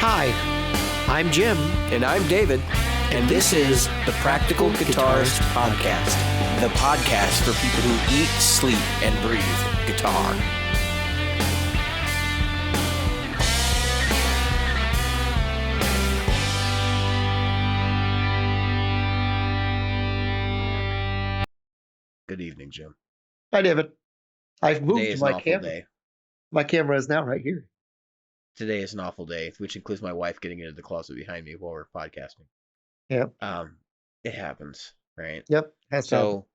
Hi, I'm Jim. And I'm David. And this is the Practical Guitarist Podcast. The podcast for people who eat, sleep, and breathe guitar. Good evening, Jim. Hi, David. I've Today moved is my an awful camera. day. My camera is now right here. Today is an awful day, which includes my wife getting into the closet behind me while we're podcasting. Yep. It happens, right? Yep. Has to happen. So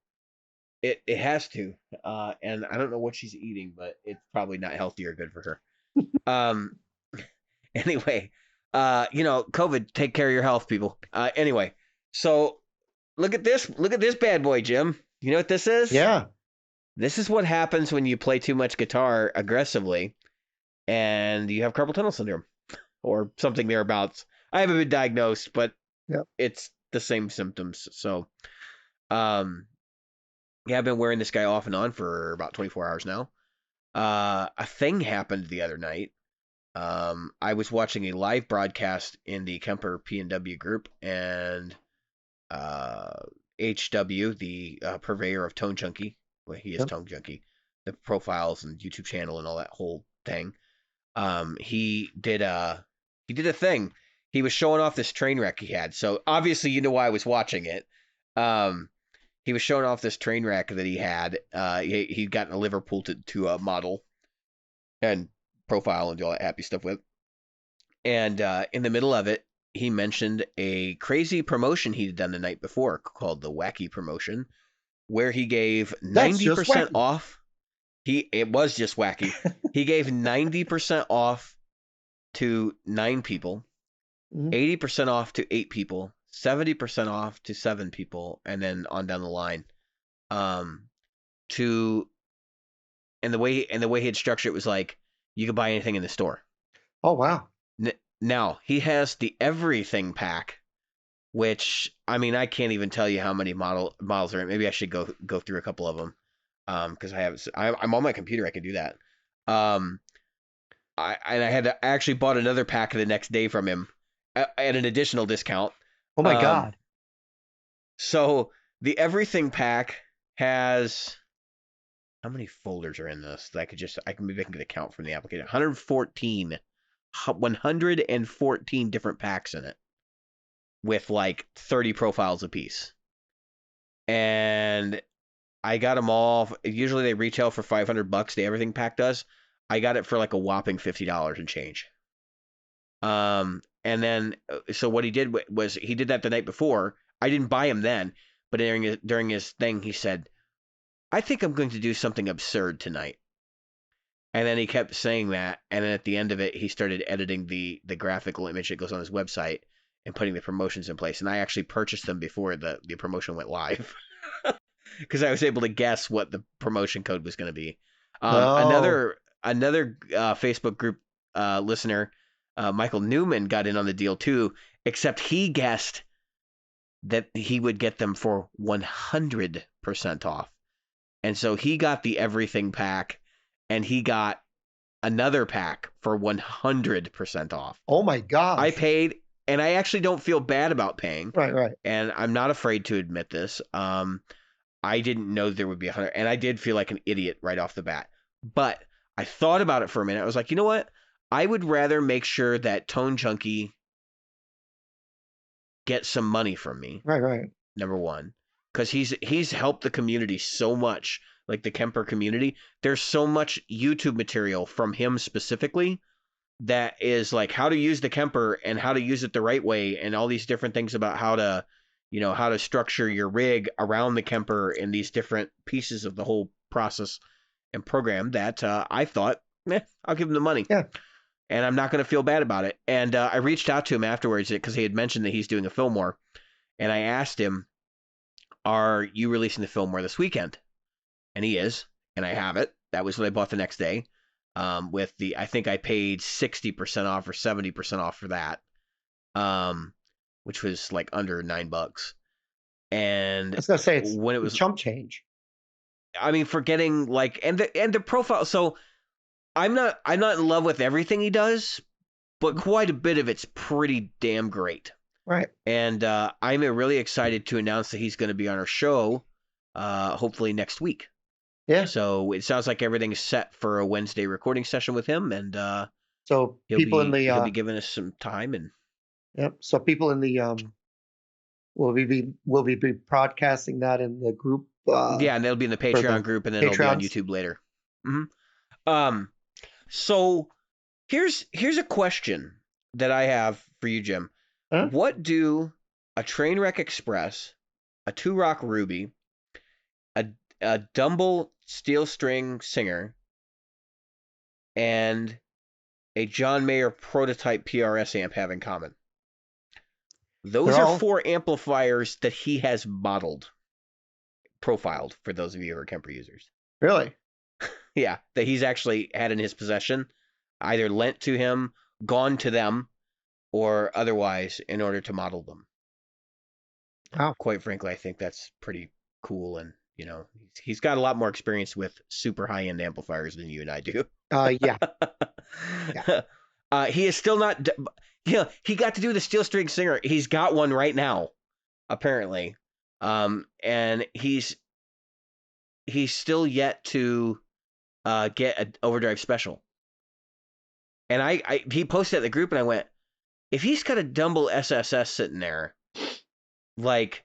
it has to. And I don't know what she's eating, but it's probably not healthy or good for her. Anyway, COVID, take care of your health, people. Anyway, so look at this bad boy, Jim. You know what this is? Yeah. This is what happens when you play too much guitar aggressively and you have carpal tunnel syndrome or something thereabouts. I haven't been diagnosed, but It's the same symptoms. So, yeah, I've been wearing this guy off and on for about 24 hours now. A thing happened the other night. I was watching a live broadcast in the Kemper P&W group, and HW, the purveyor of Tone Junkie, well, he is Tone Junkie, the profiles and YouTube channel and all that whole thing. He did a thing. He was showing off this train wreck he had. So obviously, you know why I was watching it. He was showing off this train wreck that he had. He'd gotten a Liverpool to model and profile and do all that happy stuff with. And in the middle of it, he mentioned a crazy promotion he'd done the night before called the Wacky Promotion, where he gave 90% off. It was just wacky. He gave 90% off to 9 people, 80% off to 8 people, 70% off to 7 people, and then on down the line. And the way he had structured it was like you could buy anything in the store. Oh wow. Now, he has the everything pack, which, I mean, I can't even tell you how many models are in. Maybe I should go through a couple of them, because I'm on my computer. I can do that. I actually bought another pack the next day from him at an additional discount. Oh my God. So the everything pack has, how many folders are in this? That I can maybe get a count from the application. 114 different packs in it with like 30 profiles a piece. And I got them all. Usually they retail for $500. The everything pack does. I got it for like a whopping $50 and change. And then, so what he did was he did that the night before. I didn't buy him then, but during his thing, he said, I think I'm going to do something absurd tonight. And then he kept saying that, and then at the end of it, he started editing the graphical image that goes on his website and putting the promotions in place. And I actually purchased them before the promotion went live because I was able to guess what the promotion code was going to be. Another Facebook group listener, Michael Newman, got in on the deal too, except he guessed that he would get them for 100% off. And so he got the everything pack, and he got another pack for 100% off. Oh my God. I paid, and I actually don't feel bad about paying. Right. And I'm not afraid to admit this. I didn't know there would be 100, and I did feel like an idiot right off the bat. But I thought about it for a minute. I was like, you know what? I would rather make sure that Tone Junkie gets some money from me. Right. Number one, because he's helped the community so much. Like the Kemper community, there's so much YouTube material from him specifically that is like how to use the Kemper and how to use it the right way and all these different things about how to structure your rig around the Kemper and these different pieces of the whole process and program that I thought, I'll give him the money. Yeah. And I'm not going to feel bad about it. And I reached out to him afterwards because he had mentioned that he's doing a Fillmore. And I asked him, are you releasing the Fillmore this weekend? And he is, and I have it. That was what I bought the next day. I think I paid 60% off or 70% off for that, which was like under $9. And I was gonna say, it's when it was chump change. I mean, for getting like, and the profile. So I'm not in love with everything he does, but quite a bit of it's pretty damn great. Right. And I'm really excited to announce that he's going to be on our show, hopefully next week. Yeah. So it sounds like everything's set for a Wednesday recording session with him, and So people in the he'll be giving us some time. And yep. So people in the will we be broadcasting that in the group? yeah, and it'll be in the Patreon group, and then it'll be on YouTube later. So here's a question that I have for you, Jim. Huh? What do a Trainwreck Express, a Two Rock Ruby, a Dumble steel string singer, and a John Mayer prototype PRS amp have in common? Those They're are all- 4 amplifiers that he has profiled for those of you who are Kemper users. Really? Yeah, that he's actually had in his possession, either lent to him, gone to them, or otherwise in order to model them. Wow. Quite frankly, I think that's pretty cool, and he's got a lot more experience with super high-end amplifiers than you and I do. Yeah. He is still not. He got to do the steel string singer. He's got one right now, apparently, and he's still yet to get an overdrive special. And he posted at the group, and I went, if he's got a Dumble SSS sitting there, like,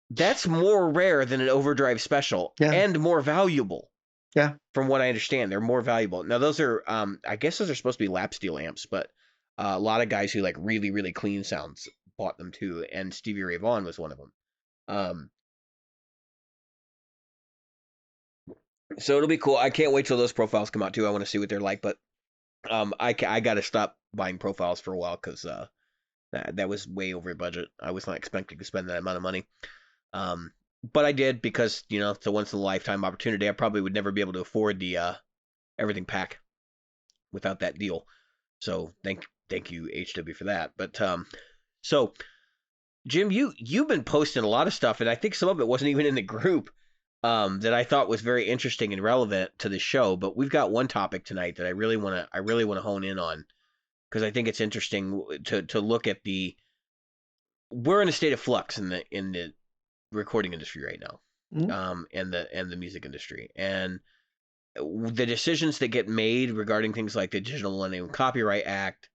that's more rare than an overdrive special, and more valuable. Yeah. From what I understand, they're more valuable. Now, those are, I guess those are supposed to be lap steel amps, but a lot of guys who like really, really clean sounds bought them too, and Stevie Ray Vaughan was one of them. So it'll be cool. I can't wait till those profiles come out too. I want to see what they're like, but I got to stop buying profiles for a while because that was way over budget. I was not expecting to spend that amount of money. But I did because, it's a once in a lifetime opportunity. I probably would never be able to afford the everything pack without that deal. So thank you HW for that. But so Jim, you've been posting a lot of stuff, and I think some of it wasn't even in the group that I thought was very interesting and relevant to the show. But we've got one topic tonight that I really want to hone in on, because I think it's interesting to look at we're in a state of flux in the recording industry right now, and the music industry, and the decisions that get made regarding things like the Digital Millennium Copyright Act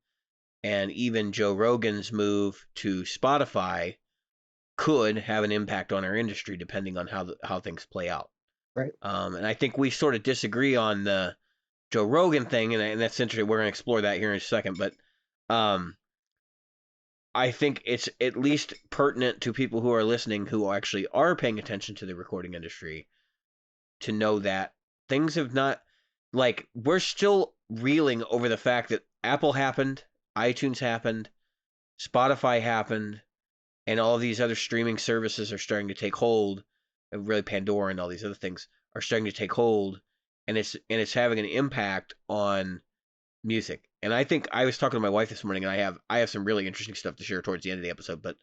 and even Joe Rogan's move to Spotify could have an impact on our industry depending on how things play out. Right. And I think we sort of disagree on the Joe Rogan thing, and that's interesting. We're going to explore that here in a second, but I think it's at least pertinent to people who are listening who actually are paying attention to the recording industry to know that things have not, like, we're still reeling over the fact that Apple happened, iTunes happened, Spotify happened, and all these other streaming services are starting to take hold, and really Pandora and all these other things are starting to take hold, and it's having an impact on music. And I think I was talking to my wife this morning, and I have some really interesting stuff to share towards the end of the episode, but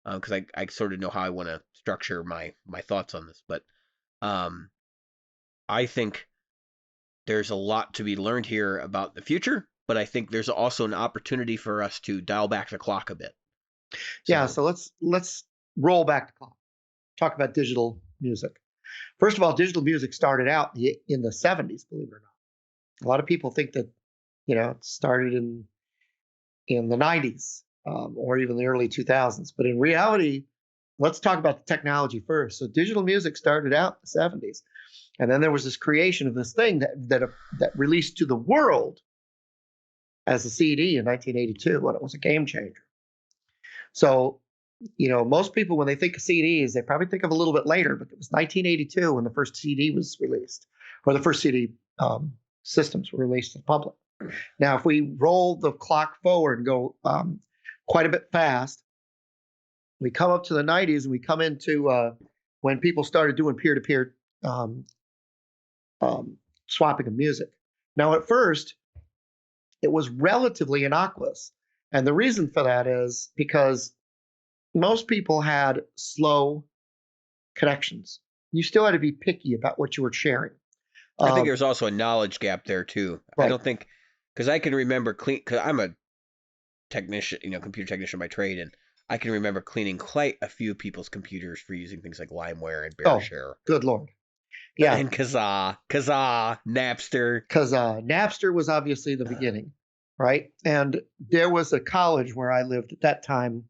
because I sort of know how I want to structure my thoughts on this, but I think there's a lot to be learned here about the future, but I think there's also an opportunity for us to dial back the clock a bit. So let's roll back the clock. Talk about digital music. First of all, digital music started out in the 70s, believe it or not. A lot of people think that, it started in the 90s or even the early 2000s. But in reality, let's talk about the technology first. So digital music started out in the 70s. And then there was this creation of this thing that released to the world as a CD in 1982, when it was a game changer. So, most people, when they think of CDs, they probably think of a little bit later, but it was 1982 when the first CD was released, or the first CD systems were released to the public. Now, if we roll the clock forward and go quite a bit fast, we come up to the 90s and we come into when people started doing peer-to-peer swapping of music. Now, at first, it was relatively innocuous. And the reason for that is because most people had slow connections. You still had to be picky about what you were sharing. I think there's also a knowledge gap there too. Right. I don't think, because I can remember because I'm a technician, computer technician by trade, and I can remember cleaning quite a few people's computers for using things like LimeWare and BearShare. Good Lord. Yeah. And Kazaa, Napster. Because Napster was obviously the beginning, right? And there was a college where I lived at that time,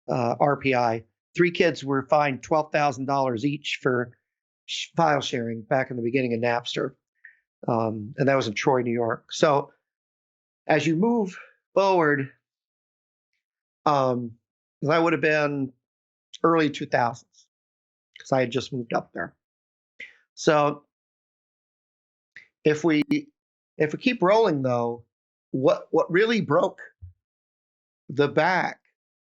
RPI. 3 kids were fined $12,000 each for file sharing back in the beginning of Napster. And that was in Troy, New York. So as you move forward, I would have been early 2000s because I had just moved up there. So if we keep rolling though, what really broke the back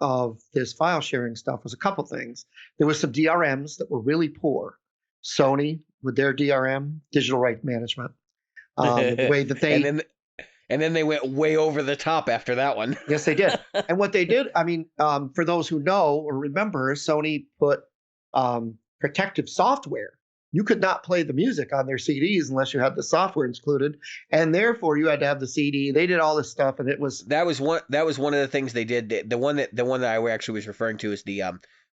of this file sharing stuff was a couple things. There was some DRMs that were really poor. Sony with their DRM, digital rights management, the way that they and then they went way over the top after that one. Yes, they did. And what they did, I mean, for those who know or remember, Sony put protective software. You could not play the music on their CDs unless you had the software included, and therefore you had to have the CD. They did all this stuff, and it was that was one of the things they did. The one that I actually was referring to is the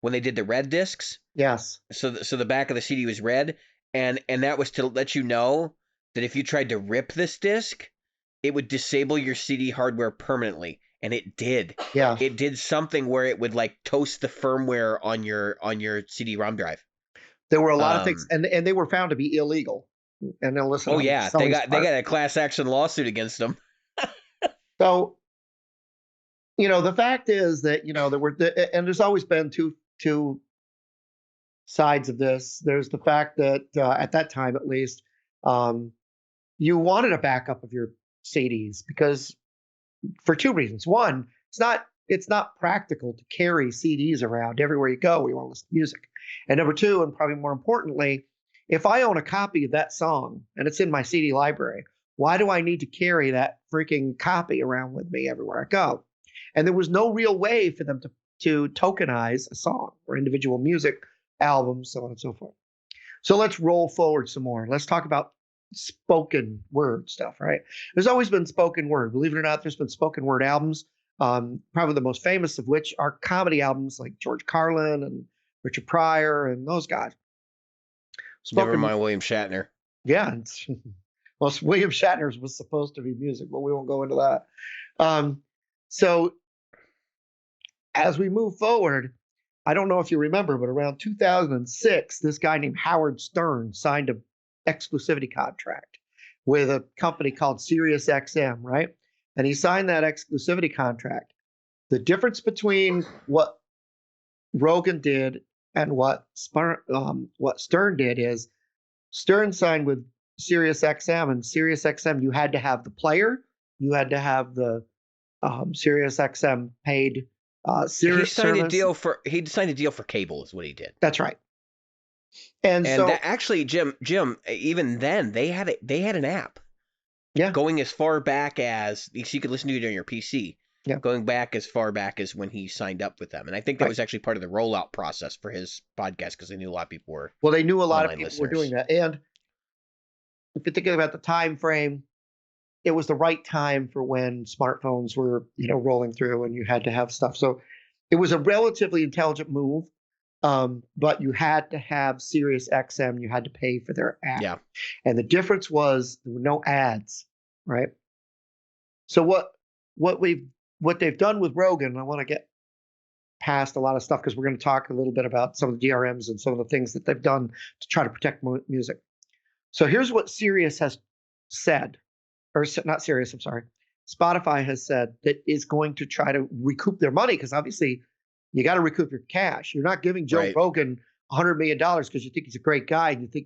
when they did the red discs. Yes. So the back of the CD was red, and that was to let you know that if you tried to rip this disc, it would disable your CD hardware permanently, and it did. Yeah. It did something where it would like toast the firmware on your CD-ROM drive. There were a lot of things, and they were found to be illegal. And they'll listen. Oh yeah, they got a class action lawsuit against them. So, the fact is that there were, and there's always been two sides of this. There's the fact that at that time, at least, you wanted a backup of your CDs because for 2 reasons. One, it's not practical to carry CDs around everywhere you go. We want to listen to music. And number 2, and probably more importantly, if I own a copy of that song and it's in my CD library, why do I need to carry that freaking copy around with me everywhere I go? And there was no real way for them to tokenize a song or individual music albums, so on and so forth. So let's roll forward some more. Let's talk about spoken word stuff, right? There's always been spoken word. Believe it or not, there's been spoken word albums. Probably the most famous of which are comedy albums like George Carlin and Richard Pryor and those guys. Never mind William Shatner. Yeah. Well, William Shatner's was supposed to be music, but we won't go into that. So as we move forward, I don't know if you remember, but around 2006, this guy named Howard Stern signed an exclusivity contract with a company called SiriusXM, right? And he signed that exclusivity contract. The difference between what Rogan did and what Stern did is Stern signed with SiriusXM, and SiriusXM, you had to have the player, you had to have the SiriusXM paid Sirius service. He signed a deal for cable, is what he did. That's right. And so that actually, Jim, even then they had an app. Yeah. Going as far back as you could listen to it on your PC. Yeah. Going back as far back as when he signed up with them. And I think that was actually part of the rollout process for his podcast because they knew a lot of people were. Well, they knew a lot of people listeners. were doing that. And if you think about the time frame, it was the right time for when smartphones were, rolling through and you had to have stuff. So it was a relatively intelligent move. But you had to have SiriusXM. You had to pay for their app. Yeah. And the difference was there were no ads, right? So what they've done with Rogan, I want to get past a lot of stuff because we're going to talk a little bit about some of the DRMs and some of the things that they've done to try to protect music. So here's what Sirius has said, or not Sirius, I'm sorry. Spotify has said that is going to try to recoup their money because obviously you got to recoup your cash. You're not giving Joe Rogan $100 million because you think he's a great guy and you think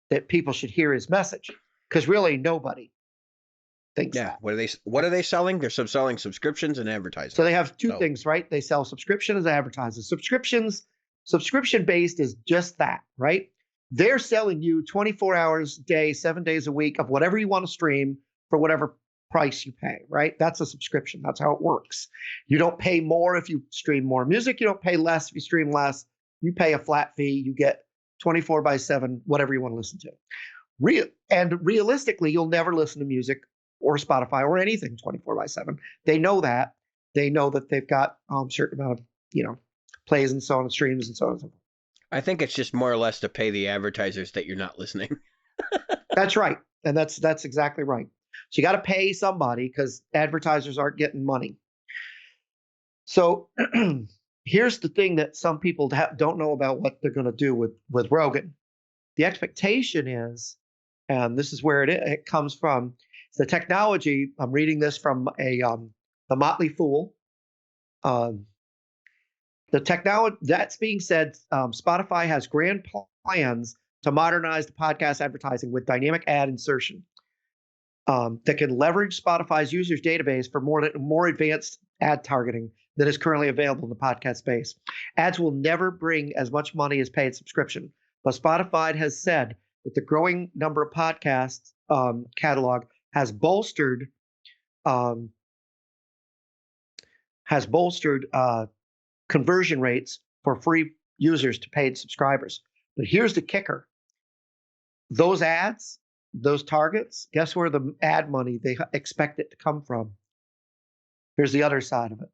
that people should hear his message because really nobody thinks that. What are they selling? They're selling subscriptions and advertising. So they have two things, right? They sell subscriptions and advertising. Subscription based is just that, right? They're selling you 24 hours a day, 7 days a week of whatever you want to stream for whatever price you pay, right? That's a subscription. That's how it works. You don't pay more if you stream more music. You don't pay less if you stream less. You pay a flat fee. You get 24/7, whatever you want to listen to. And realistically, you'll never listen to music or Spotify or anything 24/7. They know that. they know that they've got certain amount of plays and so on, and streams and so on and so forth. I think it's just more or less to pay the advertisers that you're not listening. That's right, and that's exactly right. So you got to pay somebody because advertisers aren't getting money. So here's the thing that some people don't know about what they're going to do with Rogan. The expectation is, and this is where it comes from, the technology. I'm reading this from the Motley Fool. The technology, that's being said, Spotify has grand plans to modernize the podcast advertising with dynamic ad insertion that can leverage Spotify's users database for more advanced ad targeting that is currently available in the podcast space. Ads will never bring as much money as paid subscription, but Spotify has said that the growing number of podcasts catalog has bolstered conversion rates for free users to paid subscribers. But here's the kicker. Those ads, those targets, guess where the ad money they expect it to come from? Here's the other side of it.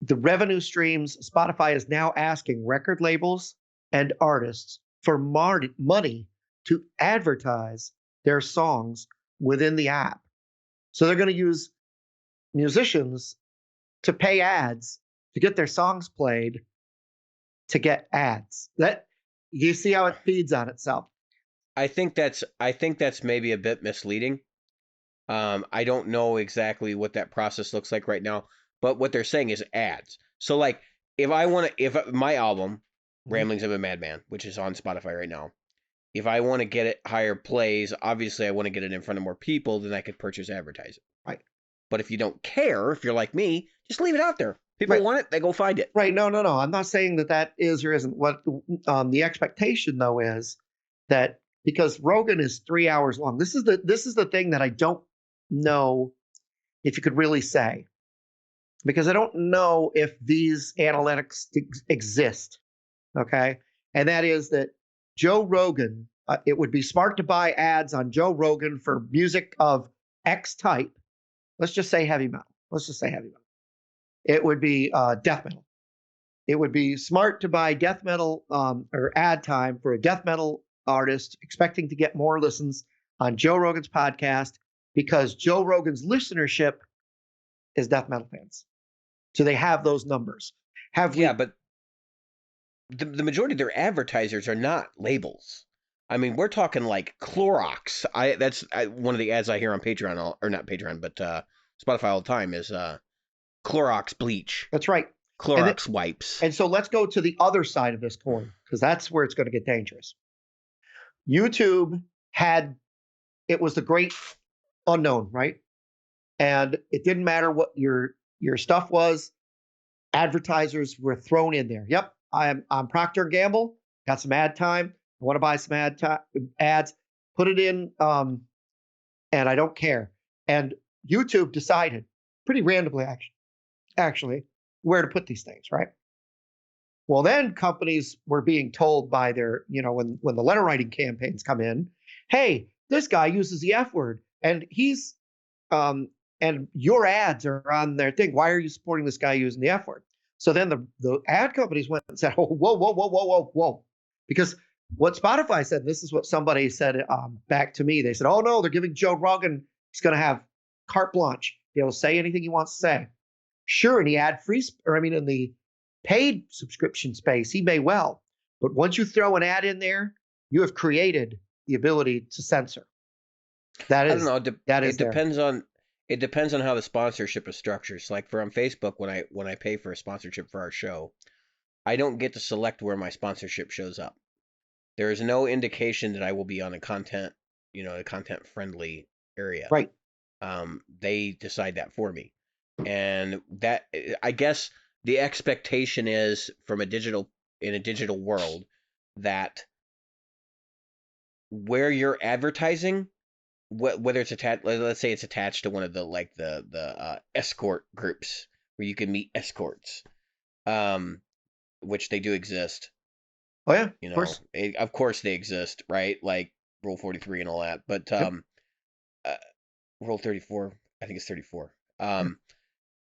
The revenue streams, Spotify is now asking record labels and artists for money to advertise their songs within the app. So they're going to use musicians to pay ads to get their songs played to get ads. That you see how it feeds on itself. I think that's maybe a bit misleading. I don't know exactly what that process looks like right now, but what they're saying is ads. So like if my album, Ramblings of a Madman, which is on Spotify right now, if I want to get it higher plays, obviously I want to get it in front of more people, then I could purchase advertising. Right. But if you don't care, if you're like me, just leave it out there. People want it, they go find it. Right. No. I'm not saying that is or isn't. What the expectation though is that because Rogan is 3 hours long. This is the thing that I don't know if you could really say, because I don't know if these analytics exist. Okay. And that is that Joe Rogan, it would be smart to buy ads on Joe Rogan for music of X type. Let's just say heavy metal. It would be death metal. It would be smart to buy death metal or ad time for a death metal artist expecting to get more listens on Joe Rogan's podcast because Joe Rogan's listenership is death metal fans. So they have those numbers. But the majority of their advertisers are not labels. I mean, we're talking like Clorox. That's one of the ads I hear on Patreon, or not Patreon, but Spotify all the time is Clorox bleach. That's right. Clorox wipes. And so let's go to the other side of this coin, because that's where it's going to get dangerous. YouTube it was the great unknown, right? And it didn't matter what your stuff was. Advertisers were thrown in there. Yep, I'm Procter & Gamble. Got some ad time. I want to buy some ads. Put it in, and I don't care. And YouTube decided, pretty randomly actually, where to put these things, right? Well, then companies were being told by their, when the letter writing campaigns come in, hey, this guy uses the F word, and he's and your ads are on their thing. Why are you supporting this guy using the F word? So then the ad companies went and said, oh, whoa. Because what Spotify said, and this is what somebody said back to me, they said, oh, no, they're giving Joe Rogan, he's going to have carte blanche. He'll say anything he wants to say. Sure, in the in the paid subscription space, he may well. But once you throw an ad in there, you have created the ability to censor. That is, I don't know. It depends on how the sponsorship is structured. So like on Facebook, when I pay for a sponsorship for our show, I don't get to select where my sponsorship shows up. There is no indication that I will be on a content friendly area. Right. They decide that for me. And that, I guess the expectation is in a digital world that where you're advertising, whether it's attached, let's say it's attached to one of the escort groups where you can meet escorts, which they do exist. Oh yeah, of course they exist, right? Like Rule 43 and all that. But Rule 34. I think it's 34.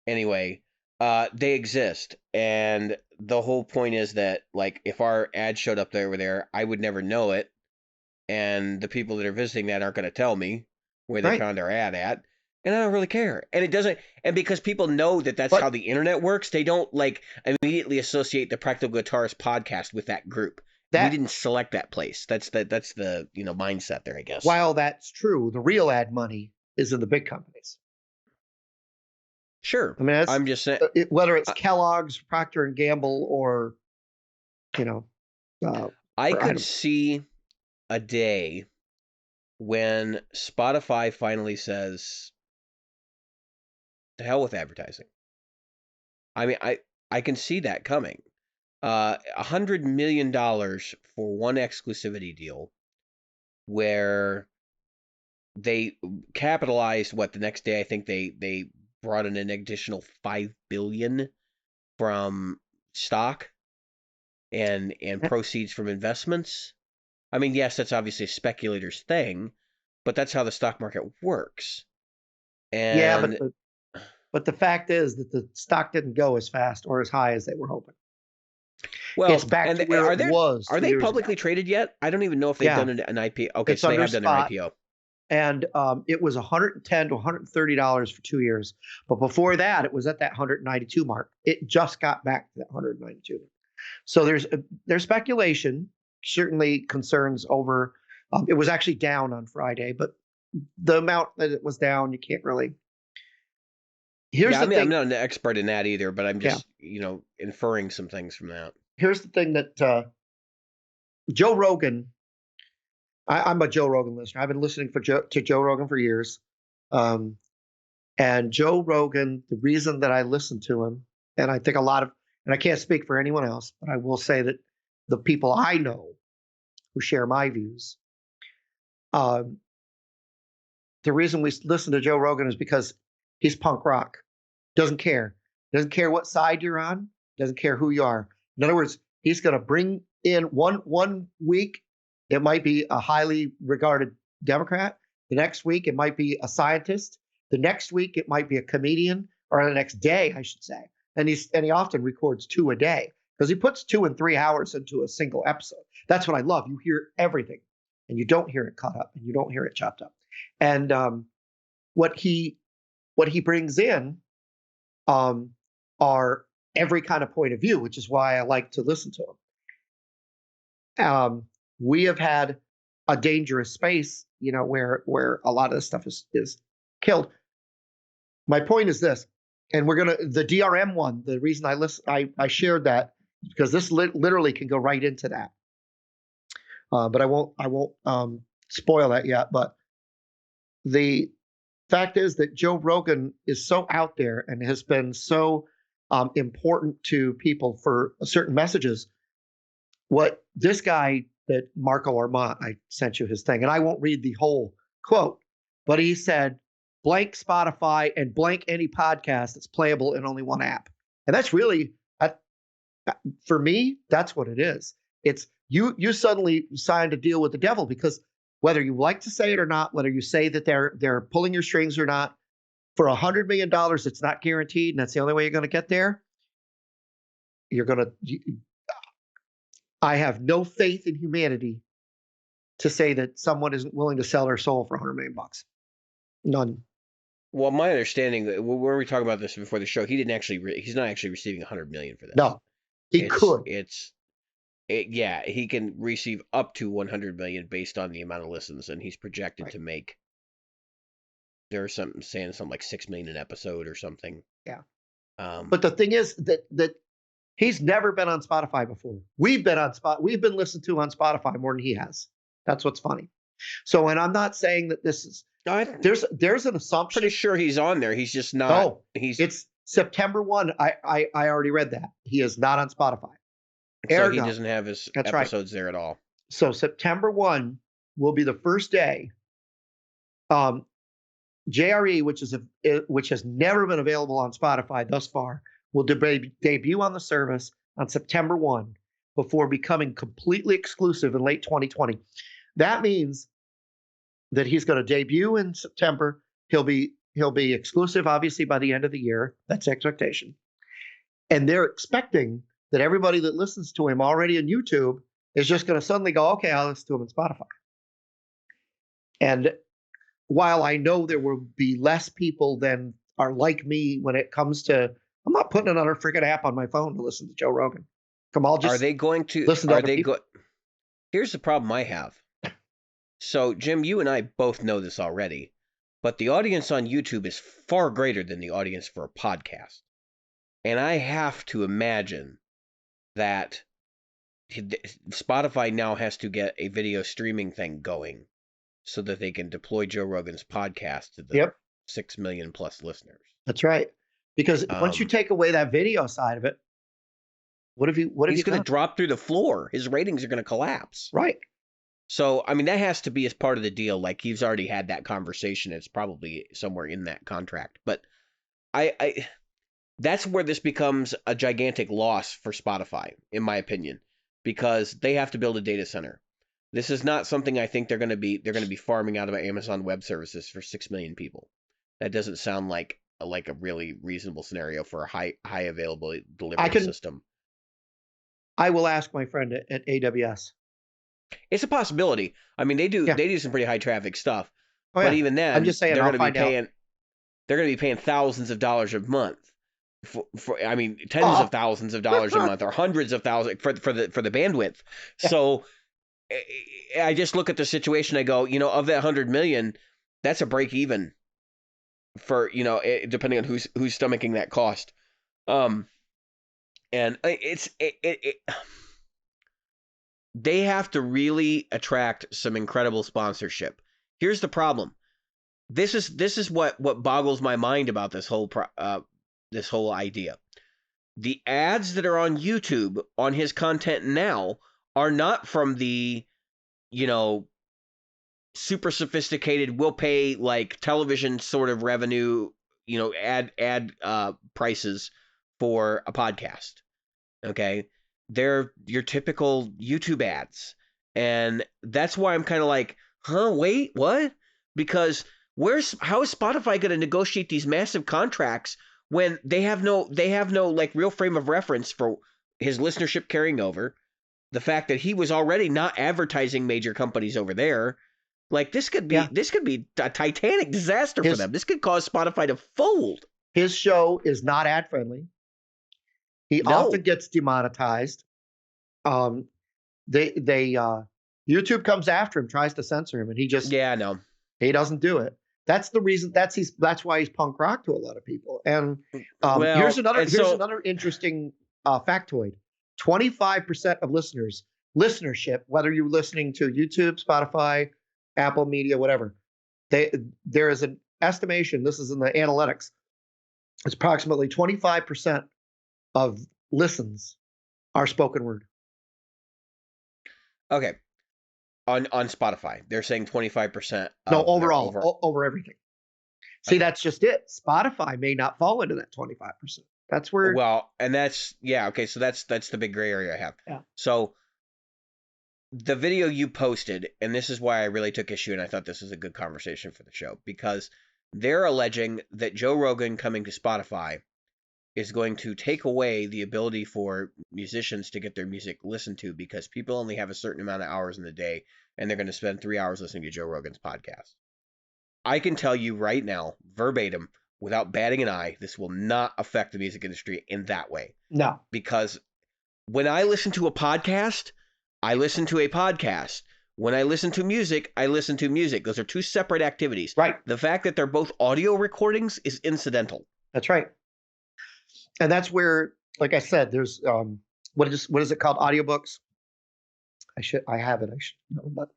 Anyway, they exist, and the whole point is that like if our ad showed up there, I would never know it, and the people that are visiting that aren't going to tell me where they Right. found our ad at, and I don't really care. And it doesn't, and because people know that that's But- how the internet works, they don't like immediately associate the Practical Guitarist podcast with that group. We didn't select that place. That's the mindset there, I guess. While that's true, the real ad money is in the big companies. Sure. I mean, I'm just saying, whether it's Kellogg's, Procter and Gamble, or I could see a day when Spotify finally says, "To hell with advertising." I mean, I can see that coming. $100 million for one exclusivity deal, where they capitalized the next day. I think they brought in an additional $5 billion from stock and proceeds from investments. I mean, yes, that's obviously a speculator's thing, but that's how the stock market works. And yeah, but the fact is that the stock didn't go as fast or as high as they were hoping. well, It's back and to where are it they was. are 2 they years publicly ago. traded yet? I don't even know if they've done an IPO. Okay, It's so they under have done their spot. IPO. And it was $110 to $130 for 2 years. But before that, it was at that 192 mark. It just got back to that 192. So there's speculation, certainly concerns over. It was actually down on Friday, but the amount that it was down, you can't really. Here's the thing. I'm not an expert in that either, but I'm just inferring some things from that. Here's the thing that Joe Rogan. I'm a Joe Rogan listener. I've been listening to Joe Rogan for years. And Joe Rogan, the reason that I listen to him, and I think and I can't speak for anyone else, but I will say that the people I know who share my views, the reason we listen to Joe Rogan is because he's punk rock. Doesn't care what side you're on. Doesn't care who you are. In other words, he's going to bring in one week. It might be a highly regarded Democrat. The next week, it might be a scientist. The next week, it might be a comedian, or the next day, I should say. And he often records 2 a day because he puts 2 and 3 hours into a single episode. That's what I love. You hear everything, and you don't hear it cut up, and you don't hear it chopped up. And what he brings in are every kind of point of view, which is why I like to listen to him. We have had a dangerous space, where a lot of this stuff is killed. My point is this, and the DRM one. The reason I shared that because this literally can go right into that. But I won't spoil that yet. But the fact is that Joe Rogan is so out there and has been so important to people for certain messages. What this guy that Marco Arment, I sent you his thing, and I won't read the whole quote, but he said, blank Spotify and blank any podcast that's playable in only one app. And that's really, for me, that's what it is. It's you suddenly signed a deal with the devil because whether you like to say it or not, whether you say that they're pulling your strings or not, for $100 million, it's not guaranteed, and that's the only way you're going to get there. I have no faith in humanity to say that someone isn't willing to sell their soul for $100 million. None. Well, my understanding, when we were talking about this before the show, he's not actually receiving $100 million for this. No, he could. He can receive up to $100 million based on the amount of listens, and he's projected to make. There's something like $6 million an episode or something. Yeah. But the thing is that he's never been on Spotify before. We've been listened to on Spotify more than he has. That's what's funny. So, and I'm not saying that this is. There's an assumption. Pretty sure he's on there. He's just not. No, it's September 1. I already read that. He is not on Spotify. So he doesn't have his episodes there at all. So September 1 will be the first day. JRE, which has never been available on Spotify thus far, will debut on the service on September 1 before becoming completely exclusive in late 2020. That means that he's going to debut in September, He'll be exclusive, obviously, by the end of the year. That's the expectation. And they're expecting that everybody that listens to him already on YouTube is just going to suddenly go, okay, I'll listen to him on Spotify. And while I know there will be less people than are like me when it comes to, I'm not putting another freaking app on my phone to listen to Joe Rogan. Come on, just are they going to? listen to Are other they people. go? Here's the problem I have. So, Jim, you and I both know this already, but the audience on YouTube is far greater than the audience for a podcast. And I have to imagine that Spotify now has to get a video streaming thing going so that they can deploy Joe Rogan's podcast to the 6 million plus listeners. That's right. Because once you take away that video side of it, he's going to drop through the floor. His ratings are going to collapse. Right. So, I mean, that has to be as part of the deal. Like, he's already had that conversation. It's probably somewhere in that contract. But I that's where this becomes a gigantic loss for Spotify, in my opinion, because they have to build a data center. This is not something I think they're going to be farming out of Amazon Web Services for 6 million people. That doesn't sound like a really reasonable scenario for a high available delivery system. I will ask my friend at AWS. It's a possibility. I mean, they do some pretty high traffic stuff. Oh, but even then, I'm just saying, they're going to be paying thousands of dollars a month. I mean, tens of thousands of dollars a month, or hundreds of thousands for the bandwidth. Yeah. So I just look at the situation. I go, of that 100 million, that's a break even for, depending on who's stomaching that cost. And they have to really attract some incredible sponsorship. Here's the problem. This is what boggles my mind about this whole idea. The ads that are on YouTube on his content now are not from the, super sophisticated, will pay like television sort of revenue, ad prices for a podcast. Okay. They're your typical YouTube ads. And that's why I'm kind of like, wait, what? Because how is Spotify going to negotiate these massive contracts when they have no like real frame of reference for his listenership carrying over, the fact that he was already not advertising major companies over there. Like, this could be a titanic disaster for them. This could cause Spotify to fold. His show is not ad friendly. He often gets demonetized. YouTube comes after him, tries to censor him, and he just he doesn't do it. That's the reason. That's why he's punk rock to a lot of people. And here's another interesting factoid: 25% of listenership, whether you're listening to YouTube, Spotify, Apple Media, whatever, there is an estimation. This is in the analytics. It's approximately 25% of listens are spoken word. Okay. On Spotify, they're saying 25%. No, overall, over everything. See, that's just it. Spotify may not fall into that 25%. That's where. Well, and that's okay. So that's the big gray area I have. Yeah. So the video you posted, and this is why I really took issue, and I thought this was a good conversation for the show, because they're alleging that Joe Rogan coming to Spotify is going to take away the ability for musicians to get their music listened to, because people only have a certain amount of hours in the day, and they're going to spend 3 hours listening to Joe Rogan's podcast. I can tell you right now, verbatim, without batting an eye, this will not affect the music industry in that way. No. Because when I listen to a podcast, I listen to a podcast. When I listen to music, I listen to music. Those are two separate activities. Right. The fact that they're both audio recordings is incidental. That's right. And that's where, like I said, there's what is it called? Audiobooks. I have it. I should know, but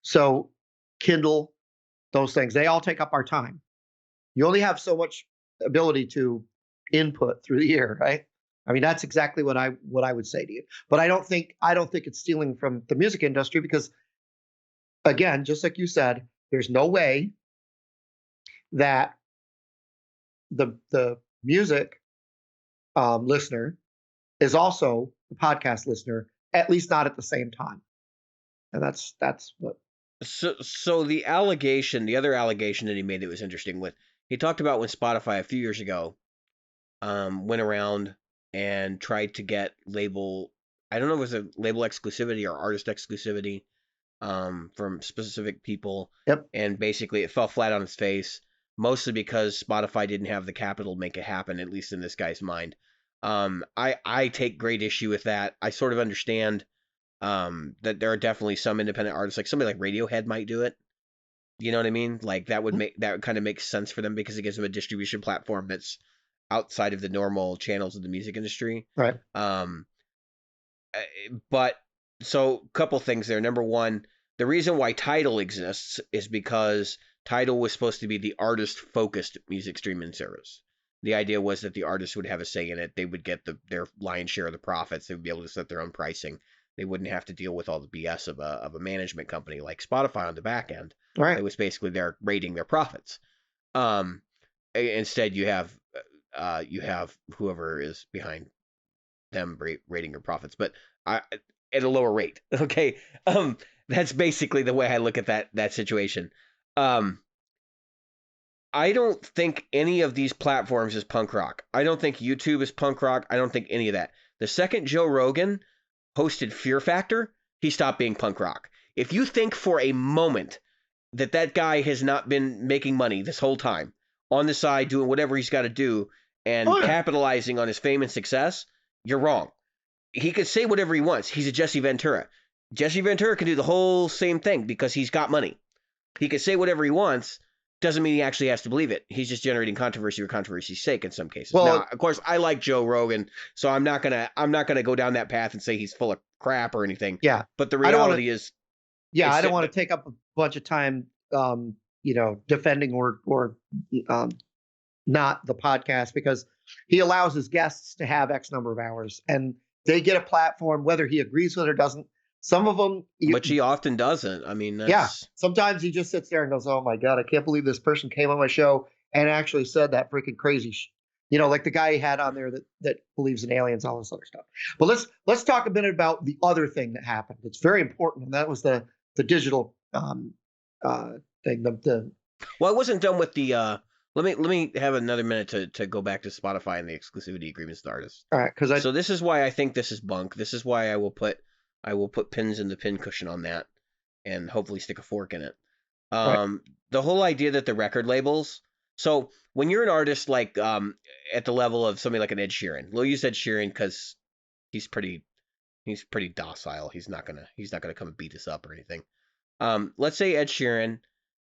so Kindle, those things, they all take up our time. You only have so much ability to input through the ear, right? I mean, that's exactly what I would say to you. But I don't think it's stealing from the music industry, because, again, just like you said, there's no way that the music listener is also the podcast listener, at least not at the same time. And that's what So the other allegation that he made that was interesting, he talked about when Spotify a few years ago went around and tried to get I don't know if it was a label exclusivity or artist exclusivity from specific people. Yep. And basically it fell flat on its face, mostly because Spotify didn't have the capital to make it happen, at least in this guy's mind. I take great issue with that. I sort of understand that there are definitely some independent artists, like somebody like Radiohead might do it. You know what I mean? Like that would kind of make sense for them because it gives them a distribution platform that's outside of the normal channels of the music industry. Right. But so a couple things there. Number one, the reason why Tidal exists is because Tidal was supposed to be the artist-focused music streaming service. The idea was that the artists would have a say in it. They would get their lion's share of the profits. They would be able to set their own pricing. They wouldn't have to deal with all the BS of a management company like Spotify on the back end. Right. It was basically they're rating their profits. Instead, you have whoever is behind them rating your profits, but at a lower rate. Okay, that's basically the way I look at that situation. I don't think any of these platforms is punk rock. I don't think YouTube is punk rock. I don't think any of that. The second Joe Rogan hosted Fear Factor, he stopped being punk rock. If you think for a moment that guy has not been making money this whole time, on the side doing whatever he's got to do and capitalizing on his fame and success, you're wrong. He could say whatever he wants. He's a Jesse Ventura. Jesse Ventura can do the whole same thing because he's got money. He can say whatever he wants. Doesn't mean he actually has to believe it. He's just generating controversy for controversy's sake in some cases. Well, now, of course, I like Joe Rogan, so I'm not gonna go down that path and say he's full of crap or anything. Yeah. But the reality is, yeah, I don't want to take up a bunch of time, defending or not the podcast, because he allows his guests to have X number of hours and they get a platform, whether he agrees with it or doesn't. Some of them, which he often doesn't. I mean, yeah. Sometimes he just sits there and goes, "Oh my God, I can't believe this person came on my show and actually said that freaking crazy like the guy he had on there that believes in aliens, all this other stuff." But let's talk a minute about the other thing that happened. It's very important, and that was the digital thing. Well, I wasn't done with the. Let me have another minute to go back to Spotify and the exclusivity agreements with artists. All right, so this is why I think this is bunk. This is why I will put pins in the pin cushion on that, and hopefully stick a fork in it. Right. The whole idea that the record labels. So when you're an artist like at the level of somebody like an Ed Sheeran, we'll use Ed Sheeran because he's pretty docile. He's not gonna come and beat us up or anything. Let's say Ed Sheeran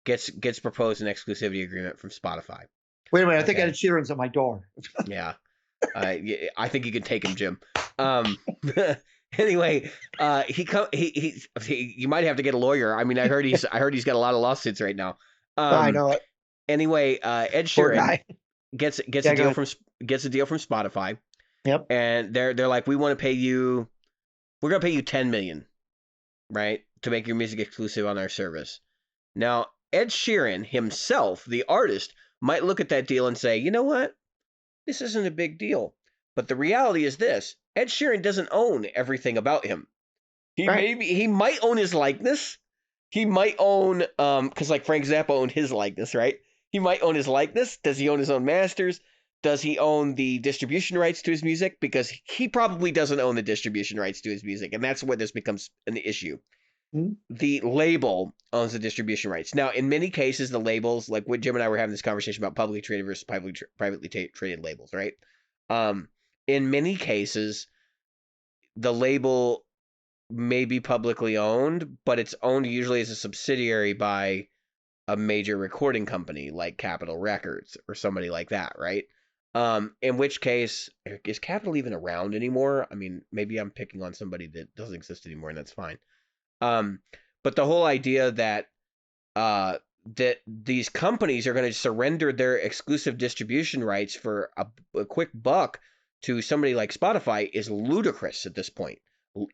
gets proposed an exclusivity agreement from Spotify. Wait a minute, I think Ed Sheeran's at my door. Yeah. I think you can take him, Jim. Anyway, you might have to get a lawyer. I mean, I heard he's got a lot of lawsuits right now. I know it. Anyway, Ed Sheeran gets a deal from Spotify. Yep. And they're like, we're gonna pay you $10 million, right, to make your music exclusive on our service. Now, Ed Sheeran himself, the artist, might look at that deal and say, you know what? This isn't a big deal. But the reality is this: Ed Sheeran doesn't own everything about him. He might own his likeness. He might own because like Frank Zappa owned his likeness, right? He might own his likeness. Does he own his own masters? Does he own the distribution rights to his music? Because he probably doesn't own the distribution rights to his music, and that's where this becomes an issue. Mm-hmm. The label owns the distribution rights. Now, in many cases, the labels, like what Jim and I were having this conversation about publicly traded versus privately traded labels, right? In many cases, the label may be publicly owned, but it's owned usually as a subsidiary by a major recording company like Capitol Records or somebody like that, right? In which case, is Capitol even around anymore? I mean, maybe I'm picking on somebody that doesn't exist anymore, and that's fine. But the whole idea that that these companies are going to surrender their exclusive distribution rights for a quick buck to somebody like Spotify is ludicrous at this point.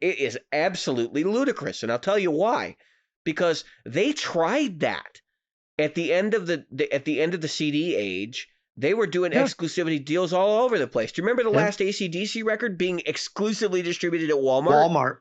It is absolutely ludicrous, and I'll tell you why. Because they tried that at the end of the CD age. They were doing exclusivity deals all over the place. Do you remember the last AC/DC record being exclusively distributed at Walmart?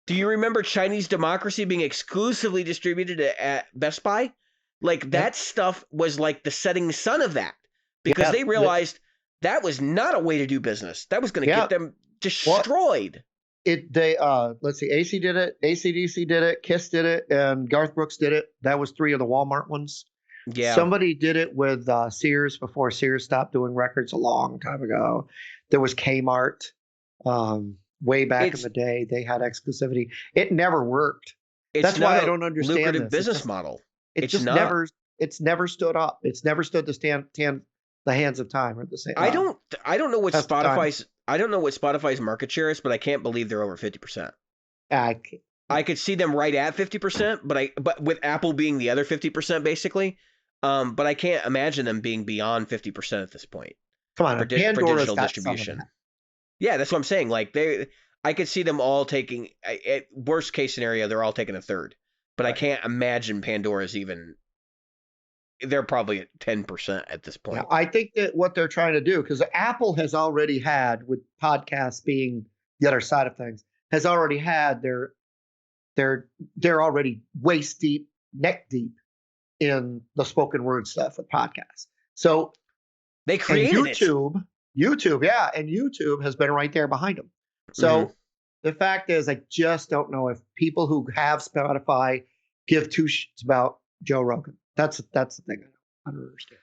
Do you remember Chinese Democracy being exclusively distributed at Best Buy? Like that stuff was like the setting sun of that because Yeah, they realized that was not a way to do business. That was going to yeah. get them destroyed. Let's see, AC did it, AC/DC did it, Kiss did it, and Garth Brooks did it. That was 3 of the Walmart ones. Yeah. Somebody did it with Sears before Sears stopped doing records a long time ago. There was Kmart. Way back in the day, they had exclusivity. It never worked. That's why I don't understand lucrative this. business model. It's never stood up. It's never stood the hands of time or the same. I don't know what Spotify's market share is, but I can't believe they're over 50%. I could see them right at 50%, but with Apple being the other 50% basically. But I can't imagine them being beyond 50% at this point. Come on, for digital distribution. Yeah, that's what I'm saying. Like I could see them all taking, at worst case scenario, they're all taking a third. But I can't imagine Pandora's even. They're probably at 10% at this point. Yeah, I think that what they're trying to do, because Apple has already had, with podcasts being the other side of things, has already had they're already waist deep, neck deep in the spoken word stuff with podcasts. So they created YouTube, yeah, and YouTube has been right there behind them. So the fact is, I just don't know if people who have Spotify give two shits about Joe Rogan. That's the thing I don't understand.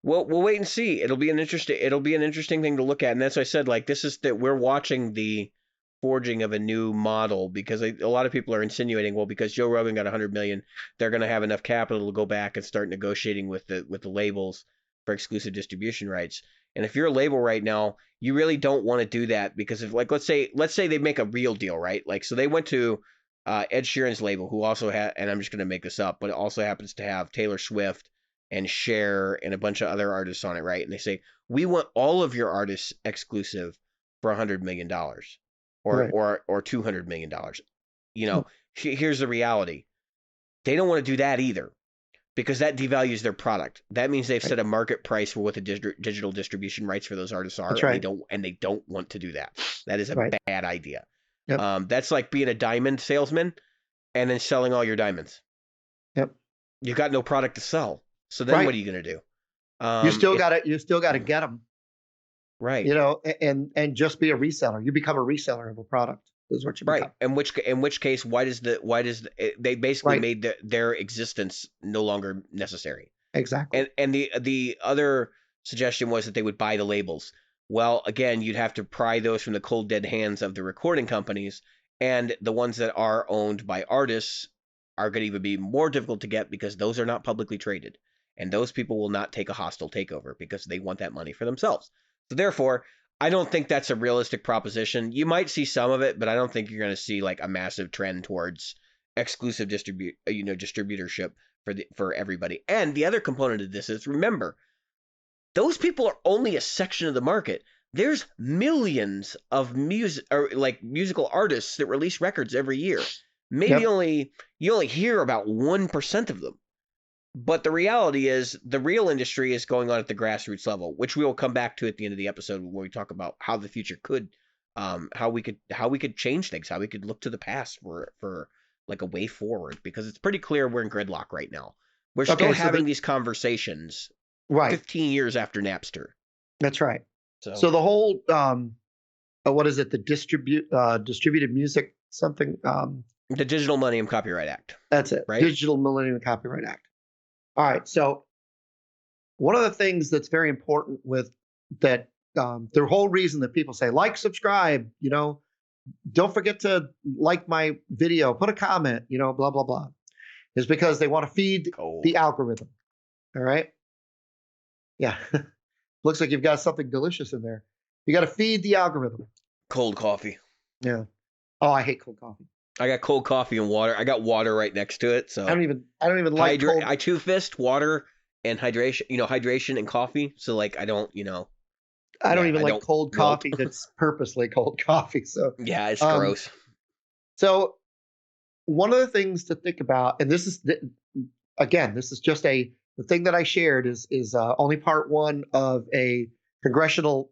Well, we'll wait and see. It'll be an interesting thing to look at, and that's why I said, like, this is that we're watching the forging of a new model, because a lot of people are insinuating, well, because Joe Rogan got 100 million, they're going to have enough capital to go back and start negotiating with the labels for exclusive distribution rights. And if you're a label right now, you really don't want to do that, because if, like, let's say they make a real deal, right? Like, so they went to Ed Sheeran's label, who also had, and I'm just going to make this up, but it also happens to have Taylor Swift and Cher and a bunch of other artists on it, right? And they say, we want all of your artists exclusive for $100 million or $200 million. You know, here's the reality. They don't want to do that either, because that devalues their product. That means they've set a market price for what the digital distribution rights for those artists are. Right. And they don't want to do that. That is a bad idea. Yep. That's like being a diamond salesman and then selling all your diamonds. Yep. You got no product to sell. So then what are you going to do? You still got to get them. Right. You know, and just be a reseller. You become a reseller of a product. Is what you become. Right. In which case, why does they basically made their existence no longer necessary. Exactly. And the other suggestion was that they would buy the labels. Well, again, you'd have to pry those from the cold dead hands of the recording companies, and the ones that are owned by artists are going to even be more difficult to get, because those are not publicly traded, and those people will not take a hostile takeover because they want that money for themselves. So therefore, I don't think that's a realistic proposition. You might see some of it, but I don't think you're going to see like a massive trend towards exclusive distributorship for everybody. And the other component of this is, remember, those people are only a section of the market. There's millions of musical artists that release records every year. Maybe you only hear about 1% of them. But the reality is, the real industry is going on at the grassroots level, which we will come back to at the end of the episode when we talk about how the future could, how we could change things, how we could look to the past for like a way forward, because it's pretty clear we're in gridlock right now. We're still having these conversations 15 years after Napster. That's right. So the whole, what is it? The distributed music something. The Digital Millennium Copyright Act. That's it. Right. Digital Millennium Copyright Act. All right. So one of the things that's very important with that, the whole reason that people say, like, subscribe, you know, don't forget to like my video, put a comment, you know, blah, blah, blah, is because they want to feed the algorithm. All right. Yeah. Looks like you've got something delicious in there. You got to feed the algorithm. Cold coffee. Yeah. Oh, I hate cold coffee. I got cold coffee and water. I got water right next to it. So I don't even like cold. I two-fist water and hydration, hydration and coffee. So like, I don't even like cold coffee that's purposely cold coffee. So yeah, it's gross. So one of the things to think about, and this is just the thing that I shared is only part one of a congressional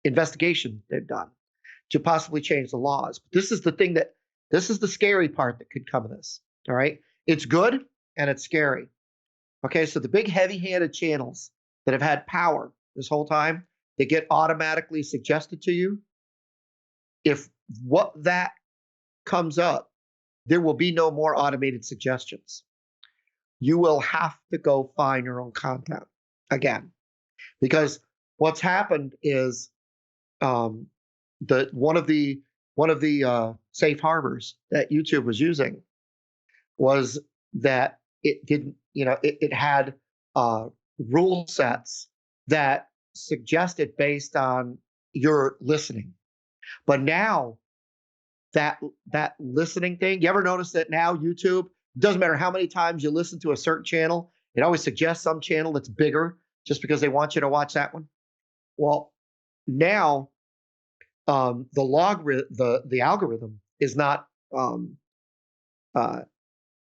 investigation they've done. to possibly change the laws. But this is the scary part that could come of this. All right. It's good and it's scary. Okay. So the big heavy handed channels that have had power this whole time, they get automatically suggested to you. If what that comes up, there will be no more automated suggestions. You will have to go find your own content again, because what's happened is one of the safe harbors that YouTube was using was that it didn't, it had rule sets that suggested based on your listening. But now that listening thing, you ever notice that now YouTube, doesn't matter how many times you listen to a certain channel, it always suggests some channel that's bigger just because they want you to watch that one? Well, now the algorithm is not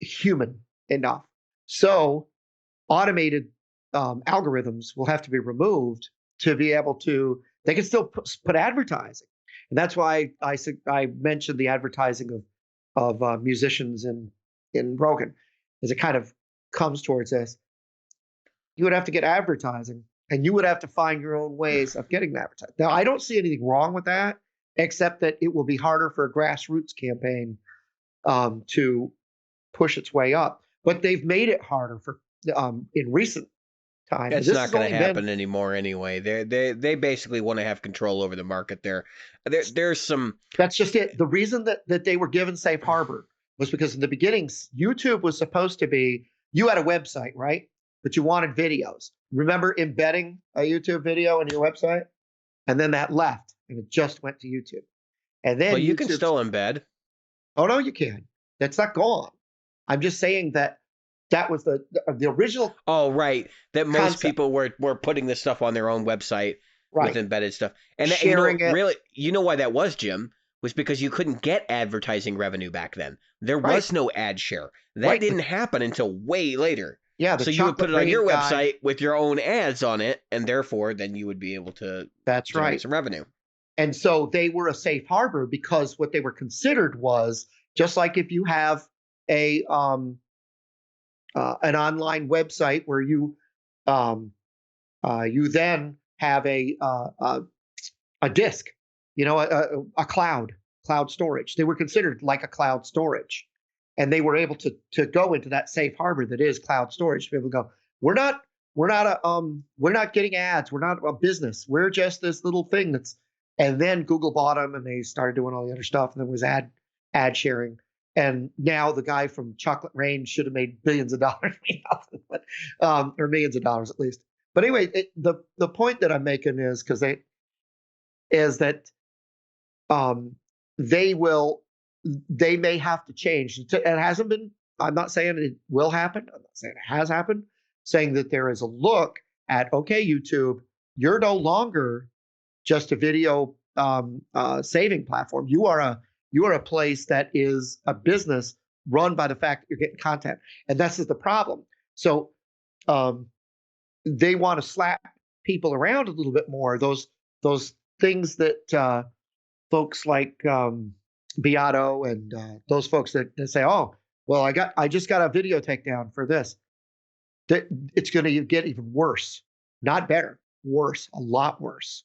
human enough. So automated algorithms will have to be removed to be able to, they can still put advertising. And that's why I mentioned the advertising of musicians in Rogan, as it kind of comes towards this. You would have to get advertising, and you would have to find your own ways of getting that advertising. Now, I don't see anything wrong with that, except that it will be harder for a grassroots campaign to push its way up. But they've made it harder for in recent time. It's not going to happen anymore anyway. They basically want to have control over the market there. There's some. That's just it. The reason that they were given safe harbor was because in the beginning, YouTube was supposed to be, you had a website, right? But you wanted videos. Remember embedding a YouTube video in your website? And then that left, and it just went to YouTube. And then you can still embed. Oh, no, you can. That's not gone. I'm just saying that was the original. Oh, right. That most people were putting this stuff on their own website with embedded stuff. And sharing it. Really, you know why that was, Jim? Was because you couldn't get advertising revenue back then. There was no ad share. That didn't happen until way later. Yeah. So you would put it on your website with your own ads on it, and therefore then you would be able to generate some revenue. And so they were a safe harbor because what they were considered was just like if you have an online website where you then have a disk, a cloud storage. They were considered like a cloud storage, and they were able to go into that safe harbor that is cloud storage. To be able to go, we're not getting ads. We're not a business. We're just this little thing that's. And then Google bought them, and they started doing all the other stuff. And there was ad sharing. And now the guy from Chocolate Rain should have made billions of dollars, or millions of dollars at least. But anyway, the point that I'm making is that they may have to change. It hasn't been. I'm not saying it will happen. I'm not saying it has happened. Saying that there is a look at, okay, YouTube, you're no longer just a video saving platform. You are a place that is a business run by the fact that you're getting content, and this is the problem. So they want to slap people around a little bit more. Those things that folks like Beato and those folks that say, "Oh, well, I just got a video takedown for this." That it's going to get even worse, not better, worse, a lot worse.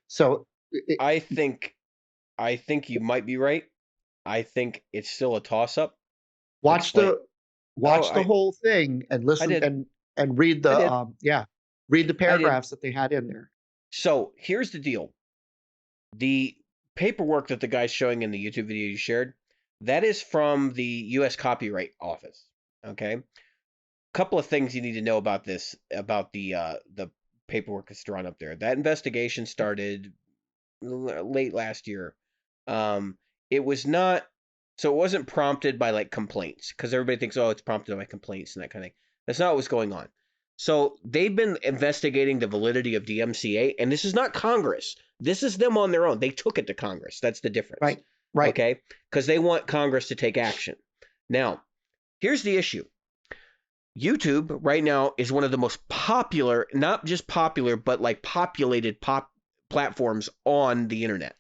So I think you might be right. I think it's still a toss up. Watch the whole thing and listen and read the paragraphs that they had in there. So here's the deal. The paperwork that the guy's showing in the YouTube video you shared, that is from the U.S. Copyright Office. Okay. Couple of things you need to know about this, about the paperwork that's drawn up there. That investigation started late last year. It wasn't prompted by like complaints, because everybody thinks, oh, it's prompted by complaints and that kind of thing. That's not what's going on. So they've been investigating the validity of DMCA, and this is not Congress. This is them on their own. They took it to Congress. That's the difference. Right. Okay? Because they want Congress to take action. Now, here's the issue. YouTube right now is one of the most popular, not just popular, but like populated platforms on the internet.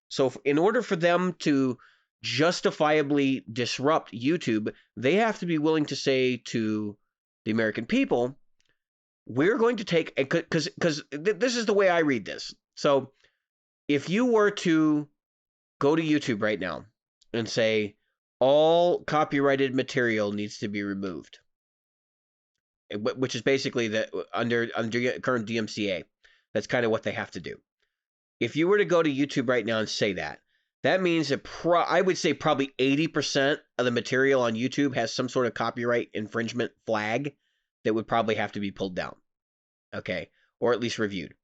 So in order for them to justifiably disrupt YouTube, they have to be willing to say to the American people, we're going to take, because this is the way I read this. So if you were to go to YouTube right now and say all copyrighted material needs to be removed, which is basically under current DMCA, that's kind of what they have to do. If you were to go to YouTube right now and say that means that I would say probably 80% of the material on YouTube has some sort of copyright infringement flag that would probably have to be pulled down. Okay, or at least reviewed.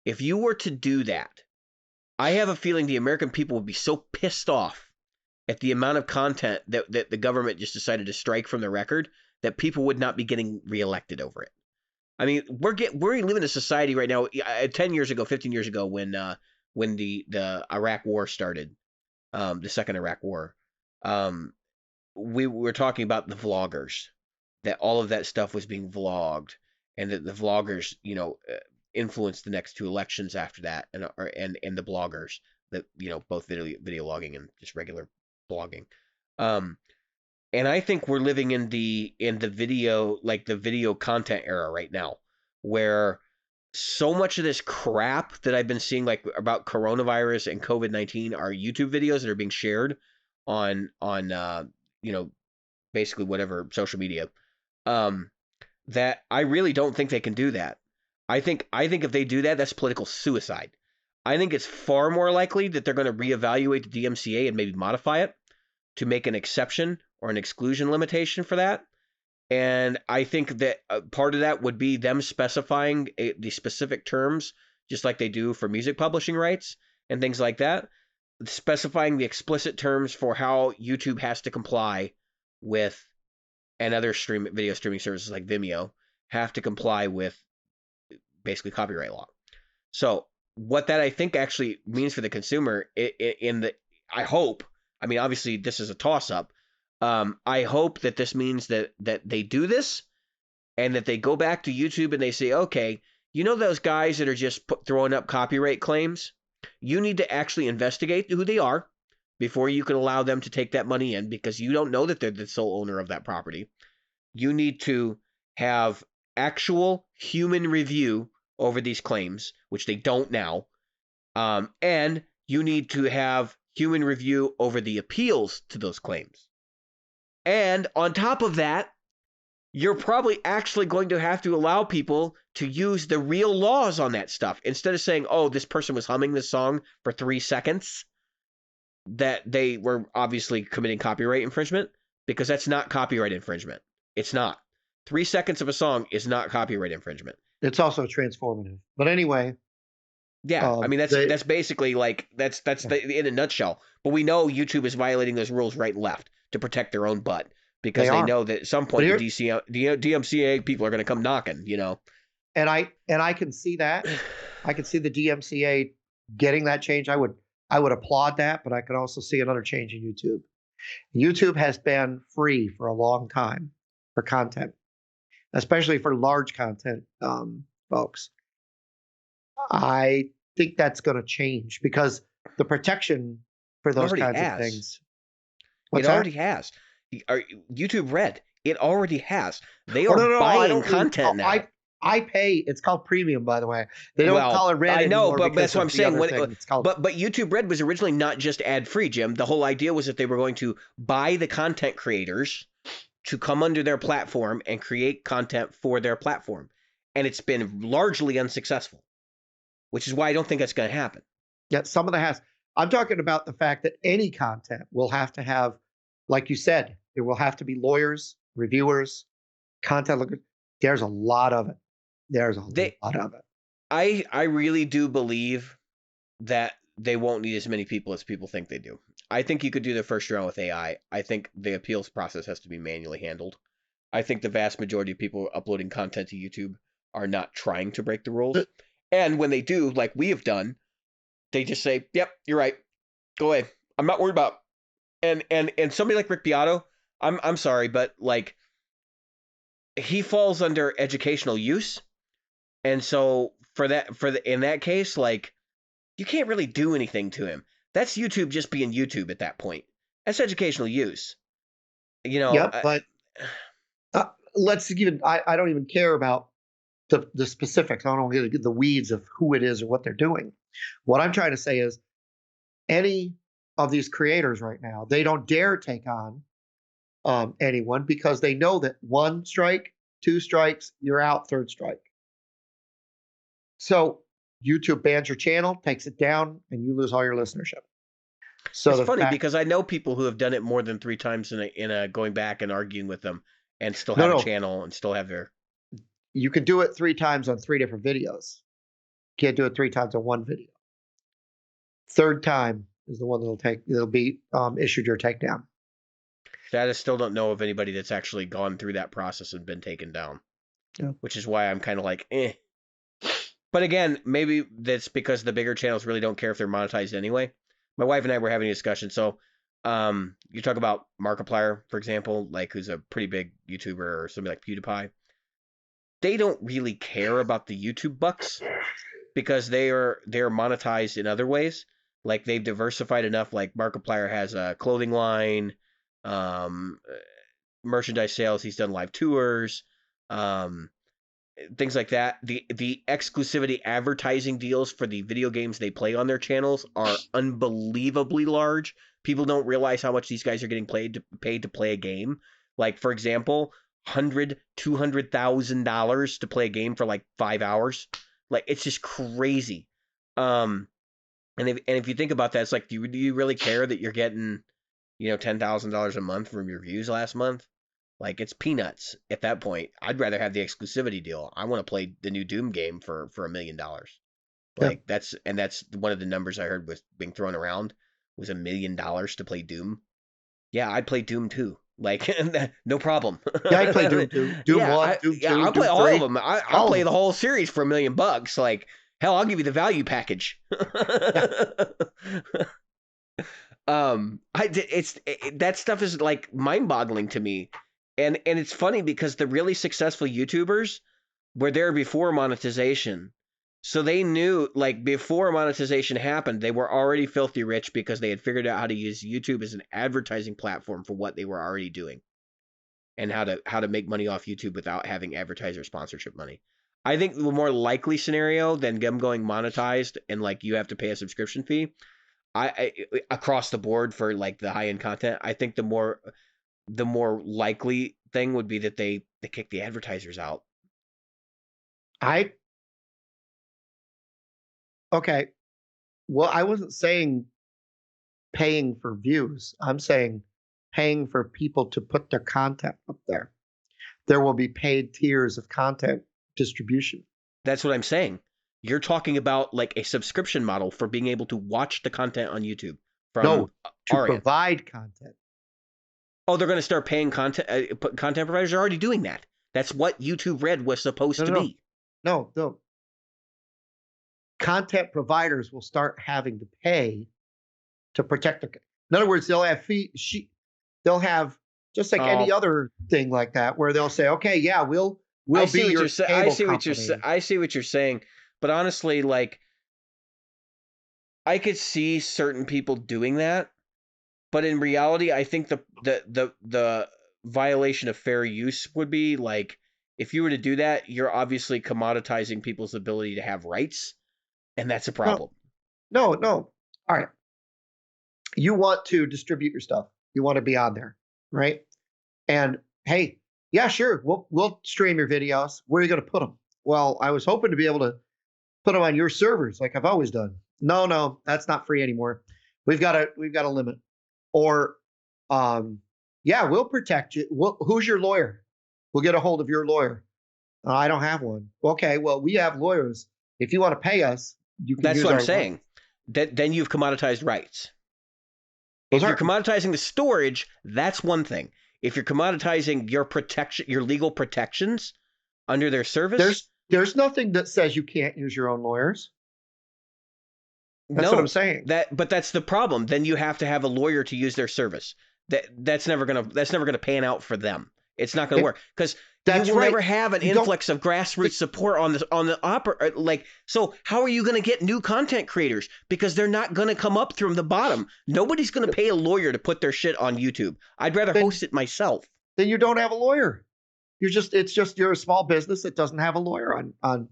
If you were to do that, I have a feeling the American people would be so pissed off at the amount of content that the government just decided to strike from the record that people would not be getting reelected over it. I mean, we live in a society right now. 10 years ago, 15 years ago, when the Iraq War started, the second Iraq War, we were talking about the vloggers, that all of that stuff was being vlogged, and that the vloggers, influenced the next two elections after that, and the bloggers, that both video logging and just regular blogging. And I think we're living in the video, like the video content era right now, where so much of this crap that I've been seeing, like about coronavirus and COVID-19, are YouTube videos that are being shared on basically whatever social media. That I really don't think they can do that. I think if they do that, that's political suicide. I think it's far more likely that they're going to reevaluate the DMCA and maybe modify it to make an exception or an exclusion limitation for that. And I think that part of that would be them specifying the specific terms, just like they do for music publishing rights and things like that, specifying the explicit terms for how YouTube has to comply with, and other video streaming services like Vimeo have to comply with basically copyright law. So what that I think actually means for the consumer, I hope, I mean, obviously this is a toss-up. I hope that this means that they do this, and that they go back to YouTube and they say, okay, those guys that are just throwing up copyright claims, you need to actually investigate who they are before you can allow them to take that money in, because you don't know that they're the sole owner of that property. You need to have actual human review over these claims, which they don't now. And you need to have human review over the appeals to those claims. And on top of that, you're probably actually going to have to allow people to use the real laws on that stuff. Instead of saying, oh, this person was humming this song for 3 seconds, that they were obviously committing copyright infringement, because that's not copyright infringement. It's not. 3 seconds of a song is not copyright infringement. It's also transformative. But anyway. Yeah, I mean, that's basically like, that's in a nutshell. But we know YouTube is violating those rules right and left to protect their own butt, because they know that at some point the DMCA people are going to come knocking, And I can see that. I can see the DMCA getting that change. I would applaud that, but I could also see another change in YouTube. YouTube has been free for a long time for content, especially for large content folks. I think that's going to change, because the protection for those kinds of things. It already has. YouTube Red. It already has. They are buying content now. I pay. It's called premium, by the way. They don't call it Red. I know, but that's what I'm saying. But YouTube Red was originally not just ad-free, Jim. The whole idea was that they were going to buy the content creators to come under their platform and create content for their platform. And it's been largely unsuccessful, which is why I don't think that's going to happen. Yeah, some of that has. I'm talking about the fact that any content will have to have, like you said, there will have to be lawyers, reviewers, content lookers. There's a lot of it. There's a lot of it. I really do believe that they won't need as many people as people think they do. I think you could do the first round with AI. I think the appeals process has to be manually handled. I think the vast majority of people uploading content to YouTube are not trying to break the rules. And when they do, like we have done, they just say, yep, you're right. Go away. I'm not worried about. And somebody like Rick Beato, I'm sorry, but like, he falls under educational use. And so in that case, like, you can't really do anything to him. That's YouTube just being YouTube at that point. That's educational use. You know, Yep, but let's even. I don't even care about the specifics. I don't get the weeds of who it is or what they're doing. What I'm trying to say is, any of these creators right now, they don't dare take on anyone because they know that 1 strike, 2 strikes, you're out, 3rd strike. So YouTube bans your channel, takes it down, and you lose all your listenership. So it's funny because I know people who have done it more than 3 times in a going back and arguing with them and still have a channel and still have their. You can do it 3 times on 3 different videos. Can't do it 3 times on 1 video. 3rd time is the one that'll be issued your takedown. I still don't know of anybody that's actually gone through that process and been taken down. Yeah. Which is why I'm kind of like, eh. But again, maybe that's because the bigger channels really don't care if they're monetized anyway. My wife and I were having a discussion. So you talk about Markiplier, for example, like who's a pretty big YouTuber, or somebody like PewDiePie. They don't really care about the YouTube bucks because they're monetized in other ways. Like they've diversified enough. Like Markiplier has a clothing line, merchandise sales. He's done live tours, things like that. The exclusivity advertising deals for the video games they play on their channels are unbelievably large. People don't realize how much these guys are getting paid to play a game. Like, for example, $200,000 to play a game for like 5 hours. Like, it's just crazy. And if you think about that, it's like, do you really care that you're getting, $10,000 a month from your views last month? Like, it's peanuts at that point. I'd rather have the exclusivity deal. I want to play the new Doom game for $1 million. Like, that's one of the numbers I heard was being thrown around was $1 million to play Doom. Yeah, I'd play Doom too. Like, no problem. Yeah, I'd play Doom 2. Doom 1, Doom 2, I'll Doom play 3. all of them. I'll play the whole series for $1 million. Like, hell, I'll give you the value package. That stuff is like mind-boggling to me. And it's funny because the really successful YouTubers were there before monetization. So they knew, like, before monetization happened, they were already filthy rich because they had figured out how to use YouTube as an advertising platform for what they were already doing, and how to make money off YouTube without having advertiser sponsorship money. I think the more likely scenario than them going monetized and like you have to pay a subscription fee, I across the board for like the high end content, I think the more likely thing would be that they kick the advertisers out. Okay. Well, I wasn't saying paying for views. I'm saying paying for people to put their content up there. There will be paid tiers of content distribution. That's what I'm saying. You're talking about like a subscription model for being able to watch the content on YouTube. To provide content. Oh, they're going to start paying content providers are already doing that. That's what YouTube Red was supposed to be. No. Content providers will start having to pay to protect their. In other words, they'll have they'll have just like any other thing like that, where they'll say, "Okay, yeah, we'll be your cable company." I see what you're saying, but honestly, like, I could see certain people doing that, but in reality, I think the violation of fair use would be like, if you were to do that, you're obviously commoditizing people's ability to have rights. And that's a problem. No. All right. You want to distribute your stuff. You want to be on there, right? And hey, yeah, sure. We'll stream your videos. Where are you going to put them? Well, I was hoping to be able to put them on your servers, like I've always done. No, that's not free anymore. We've got a limit. Or, yeah, we'll protect you. Who's your lawyer? We'll get a hold of your lawyer. I don't have one. Okay, well, we have lawyers. If you want to pay us, you can. That's what I'm saying. Then you've commoditized rights. If you're commoditizing the storage, that's one thing. If you're commoditizing your legal protections under their service, there's nothing that says you can't use your own lawyers. That's what I'm saying. But that's the problem. Then you have to have a lawyer to use their service. That's never gonna pan out for them. It's not gonna work because That's you will right. never have an You don't- influx of grassroots support on the opera. Like, so how are you going to get new content creators? Because they're not going to come up from the bottom. Nobody's going to pay a lawyer to put their shit on YouTube. I'd rather Then- host it myself. Then you don't have a lawyer. You're a small business that doesn't have a lawyer on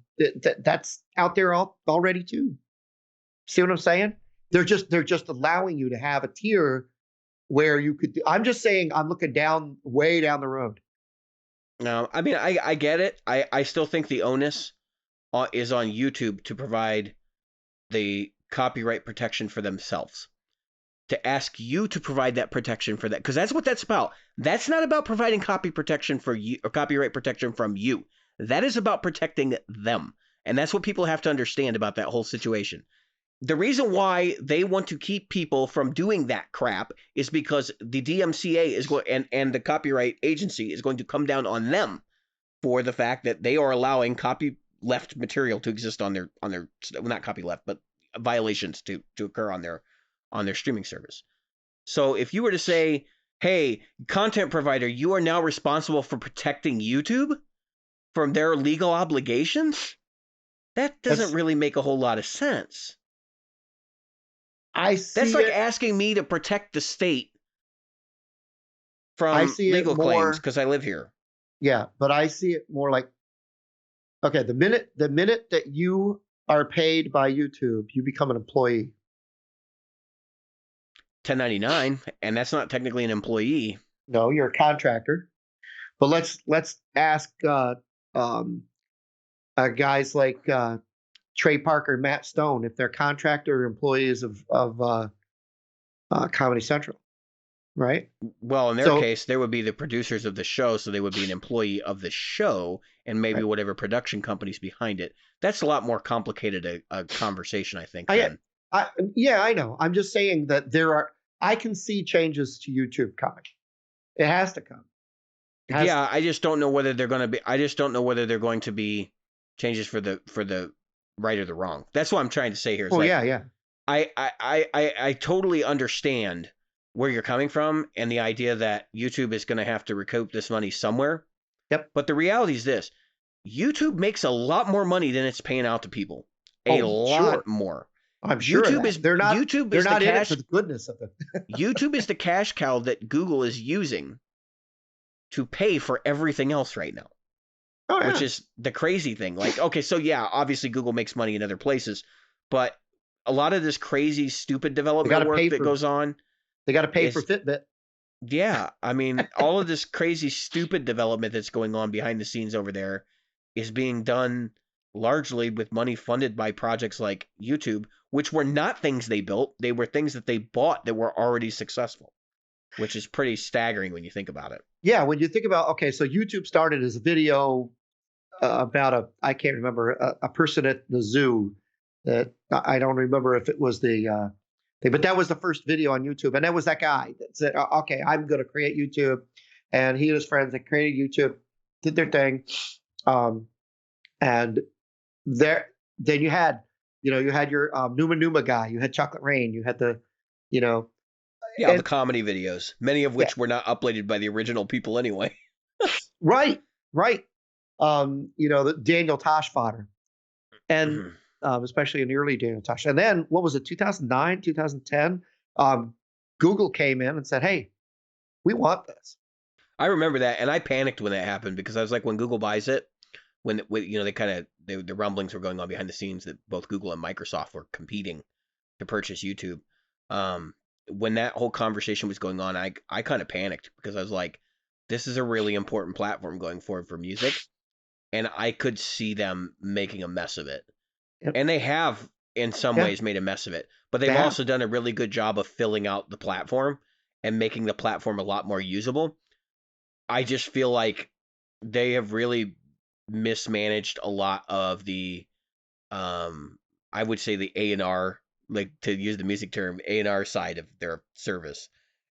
that's out there already too. See what I'm saying? They're just allowing you to have a tier where you could. I'm just saying. I'm looking way down the road. No, I mean, I get it. I still think the onus is on YouTube to provide the copyright protection for themselves. To ask you to provide that protection for that, because that's what that's about. That's not about providing copy protection for you or copyright protection from you. That is about protecting them, and that's what people have to understand about that whole situation. The reason why they want to keep people from doing that crap is because the DMCA is going and the copyright agency is going to come down on them for the fact that they are allowing copy left material to exist on their well, not copy left, but violations to occur on their streaming service. So if you were to say, hey, content provider, you are now responsible for protecting YouTube from their legal obligations, that doesn't really make a whole lot of sense. That's like asking me to protect the state from legal claims because I live here. Yeah, but I see it more like, okay, the minute that you are paid by YouTube, you become an employee. 1099, and that's not technically an employee. No, you're a contractor. But let's ask guys like Trey Parker and Matt Stone if they're contractor employees of Comedy Central, right? Well, in their case, they would be the producers of the show, so they would be an employee of the show and maybe whatever production company's behind it. That's a lot more complicated a conversation, I think. Yeah, I know. I'm just saying that I can see changes to YouTube coming. It has to come. I just don't know whether they're going to be. I just don't know whether they're going to be changes for the right or the wrong. That's what I'm trying to say here. Oh, yeah. I totally understand where you're coming from and the idea that YouTube is going to have to recoup this money somewhere. Yep. But the reality is this: YouTube makes a lot more money than it's paying out to people. A lot more. I'm sure they're not in it for the goodness of it. YouTube is the cash cow that Google is using to pay for everything else right now. Oh, yeah. Which is the crazy thing. Like, okay, so yeah, obviously Google makes money in other places, but a lot of this crazy, stupid development work that goes on. They got to pay for Fitbit. Yeah, I mean, all of this crazy, stupid development that's going on behind the scenes over there is being done largely with money funded by projects like YouTube, which were not things they built. They were things that they bought that were already successful, which is pretty staggering when you think about it. Yeah, when you think about, okay, so YouTube started as a video about I can't remember, a person at the zoo that I don't remember if it was the thing, but that was the first video on YouTube. And that was that guy that said, okay, I'm going to create YouTube. And he and his friends that created YouTube did their thing. And then you had your Numa guy, you had Chocolate Rain, you had the, the comedy videos, many of which were not uploaded by the original people anyway. Right. The Daniel Tosh fodder, and especially in the early Daniel Tosh. And then what was it, 2009, 2010? Google came in and said, "Hey, we want this." I remember that, and I panicked when that happened because I was like, when Google buys it, when the rumblings were going on behind the scenes that both Google and Microsoft were competing to purchase YouTube. When that whole conversation was going on, I kind of panicked because I was like, this is a really important platform going forward for music, and I could see them making a mess of it. Yep. And they have, in some ways, made a mess of it, but they've also done a really good job of filling out the platform and making the platform a lot more usable. I just feel like they have really mismanaged a lot of the, I would say the A&R, like to use the music term, A&R side of their service.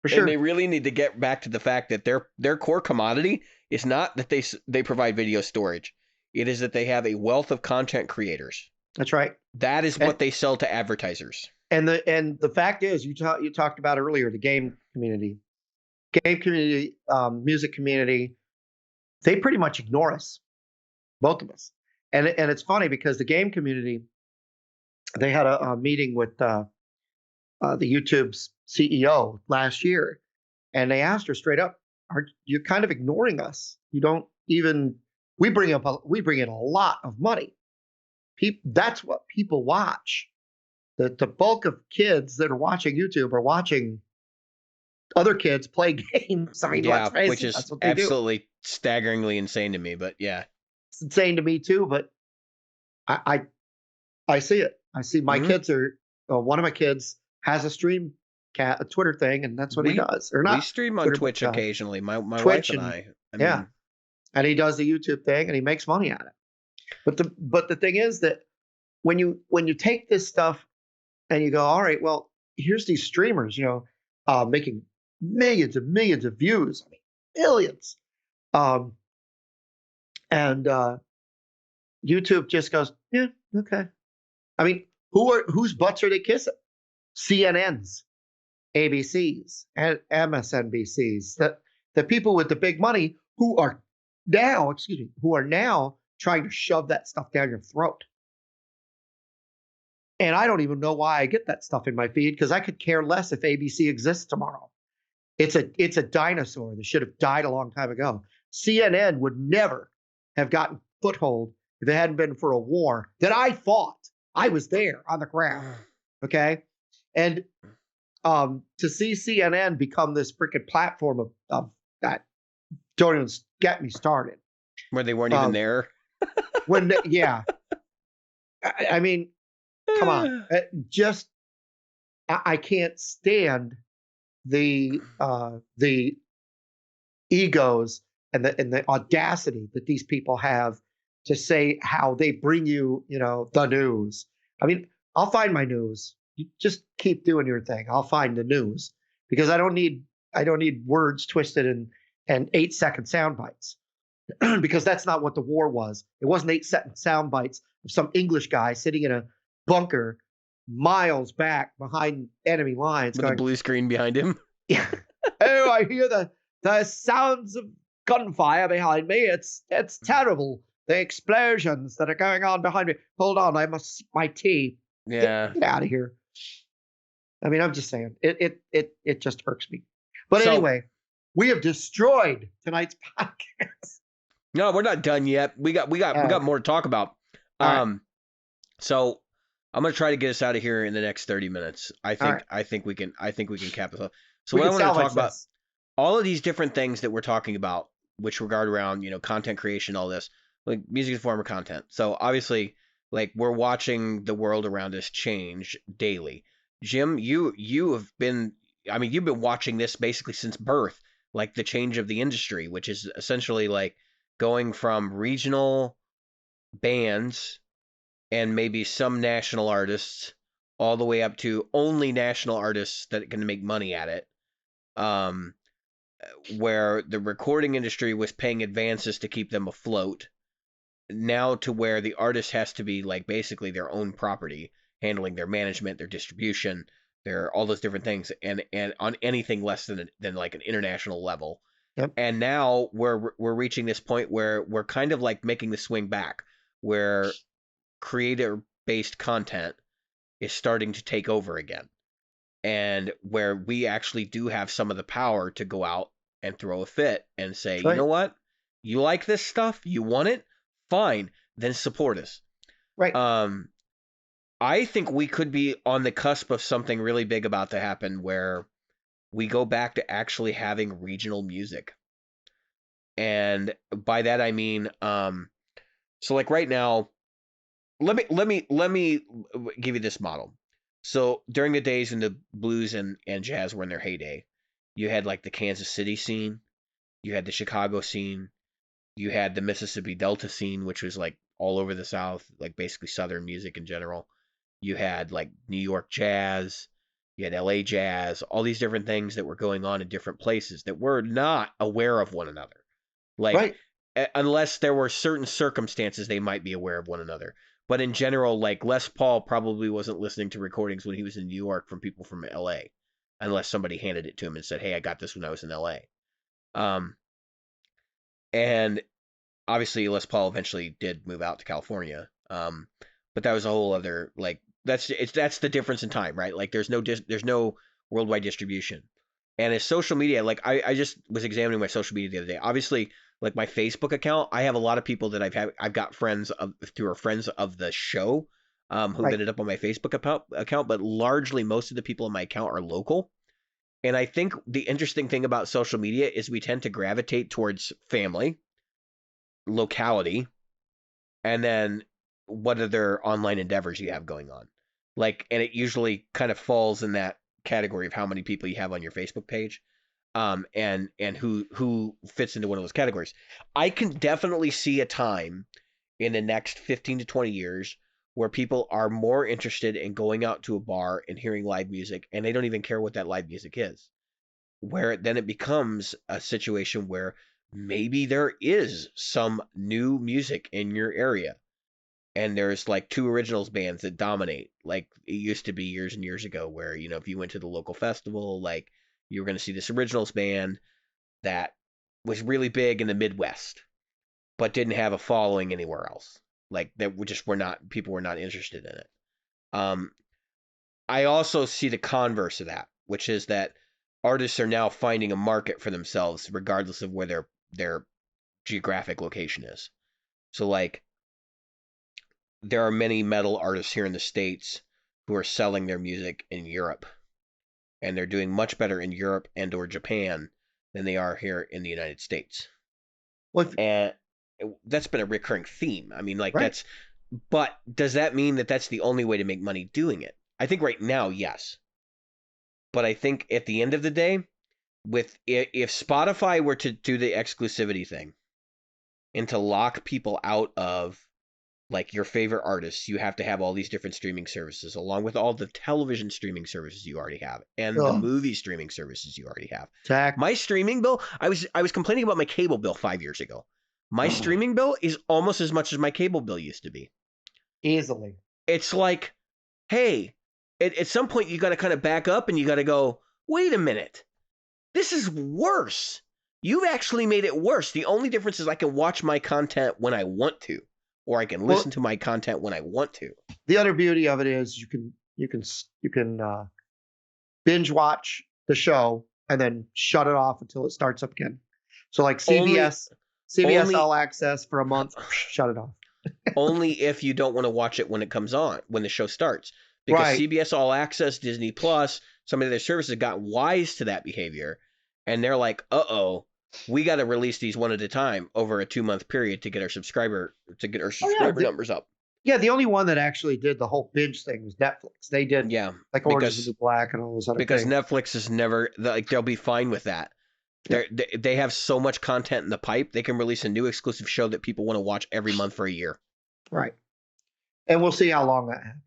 For sure. And they really need to get back to the fact that their core commodity is not that they provide video storage. It is that they have a wealth of content creators. That's right. That is what they sell to advertisers. And the fact is, you talked about earlier, the game community, music community. they pretty much ignore us, both of us. And it's funny because the game community, they had a meeting with the YouTube's CEO last year, and they asked her straight up, "Are you kind of ignoring us? You don't even we bring in a lot of money. That's what people watch. The bulk of kids that are watching YouTube are watching other kids play games. I mean, let's face which it, is that's what they do. absolutely staggeringly insane to me. But yeah, It's insane to me too, but I see it. I see my kids are. One of my kids has a a Twitter thing, and that's what he does. Or we not stream on Twitter, Twitch but, occasionally. My Twitch wife and and I. I yeah, mean, and he does the YouTube thing, and he makes money at it. But the thing is that when you take this stuff and you go, all right, well, here's these streamers, making millions and millions of views, I mean, millions, and YouTube just goes, yeah, okay. I mean, whose butts are they kissing? CNNs, ABCs, and MSNBCs. The people with the big money who are now trying to shove that stuff down your throat. And I don't even know why I get that stuff in my feed, because I could care less if ABC exists tomorrow. It's a dinosaur that should have died a long time ago. CNN would never have gotten foothold if it hadn't been for a war that I fought. I was there on the ground. Okay. And to see CNN become this freaking platform of that, don't even get me started. where they weren't even there. Yeah. I mean, come on. I can't stand the egos and the audacity that these people have to say how they bring you, the news. I mean, I'll find my news. You just keep doing your thing. I'll find the news, because I don't need words twisted and 8-second sound bites, because that's not what the war was. It wasn't 8-second sound bites of some English guy sitting in a bunker miles back behind enemy lines with a blue screen behind him. Yeah. Oh, I hear the sounds of gunfire behind me. It's terrible. The explosions that are going on behind me. Hold on, I must sip my tea. Yeah. Get out of here. I mean, I'm just saying. It just irks me. But So- anyway, we have destroyed tonight's podcast. No, we're not done yet. We got more to talk about. All So I'm gonna try to get us out of here in the next 30 minutes. I think right. I think we can cap it up. So We what I can want to salvage talk about, this. all of these different things that we're talking about, which regard around, content creation, all this, like music is a form of content. So obviously, like, we're watching the world around us change daily. Jim, you have been, I mean, you've been watching this basically since birth, like the change of the industry, which is essentially like going from regional bands and maybe some national artists all the way up to only national artists that can make money at it. Um, where the recording industry was paying advances to keep them afloat, now to where the artist has to be like basically their own property, handling their management, their distribution, their all those different things, and on anything less than like an international level. Yep. And now we're reaching this point where we're kind of like making the swing back, where creator based content is starting to take over again, and where we actually do have some of the power to go out and throw a fit and say, That's right. you know what, you like this stuff, you want it, fine, then support us. Right. I think we could be on the cusp of something really big about to happen, where we go back to actually having regional music. And by that I mean, so like right now, let me give you this model. So during the days when the blues and jazz were in their heyday, you had like the Kansas City scene, you had the Chicago scene, you had the Mississippi Delta scene, which was like all over the South, like basically Southern music in general. You had like New York jazz, you had LA jazz, all these different things that were going on in different places that were not aware of one another. Like, Right. unless there were certain circumstances, they might be aware of one another. But in general, like Les Paul probably wasn't listening to recordings when he was in New York from people from LA, unless somebody handed it to him and said, "Hey, I got this when I was in LA." Um, And obviously Les Paul eventually did move out to California. But that was a whole other, like, that's the difference in time, right? Like there's no worldwide distribution. And as social media, like I just was examining my social media the other day. Obviously, like my Facebook account, I have a lot of people that I've got friends of through friends of the show, who've Right. ended up on my Facebook account, but largely most of the people in my account are local. And I think the interesting thing about social media is we tend to gravitate towards family, locality, and then what other online endeavors you have going on. Like, and it usually kind of falls in that category of how many people you have on your Facebook page, and who fits into one of those categories. I can definitely see a time in the next 15 to 20 years where people are more interested in going out to a bar and hearing live music, and they don't even care what that live music is. Where then it becomes a situation where maybe there is some new music in your area, and there's like two originals bands that dominate, like it used to be years and years ago, where if you went to the local festival, like you were going to see this originals band that was really big in the Midwest but didn't have a following anywhere else, like that were not, people were not interested in it. um I also see the converse of that, which is that artists are now finding a market for themselves regardless of where their geographic location is. So like there are many metal artists here in the States who are selling their music in Europe, and they're doing much better in Europe and or Japan than they are here in the United States. Well, And that's been a recurring theme. I mean, like right. but does that mean that that's the only way to make money doing it? I think right now, yes. But I think at the end of the day, if Spotify were to do the exclusivity thing and to lock people out of like your favorite artists, you have to have all these different streaming services, along with all the television streaming services you already have and the Oh, movie streaming services you already have. Zach. My streaming bill, I was complaining about my cable bill 5 years ago. My streaming bill is almost as much as my cable bill used to be. Easily. It's like, hey, at some point you got to kind of back up and you got to go, wait a minute, this is worse. You've actually made it worse. The only difference is I can watch my content when I want to, or I can listen Well, to my content when I want to. the other beauty of it is you can binge watch the show and then shut it off until it starts up again. So like Only, CBS only, All Access for a month, shut it off. only if you don't want to watch it when it comes on, when the show starts, because Right. CBS All Access, Disney Plus, some of their services got wise to that behavior, and they're like, "Uh-oh, we got to release these one at a time over a 2-month period to get our subscriber Oh yeah. numbers up." The only one that actually did the whole binge thing was Netflix. They did Yeah, like Orange is the New Black and all those other because things. Netflix is never like, they'll be fine with that. Yep. They have so much content in the pipe, they can release a new exclusive show that people want to watch every month for a year. Right. And we'll see how long that happens.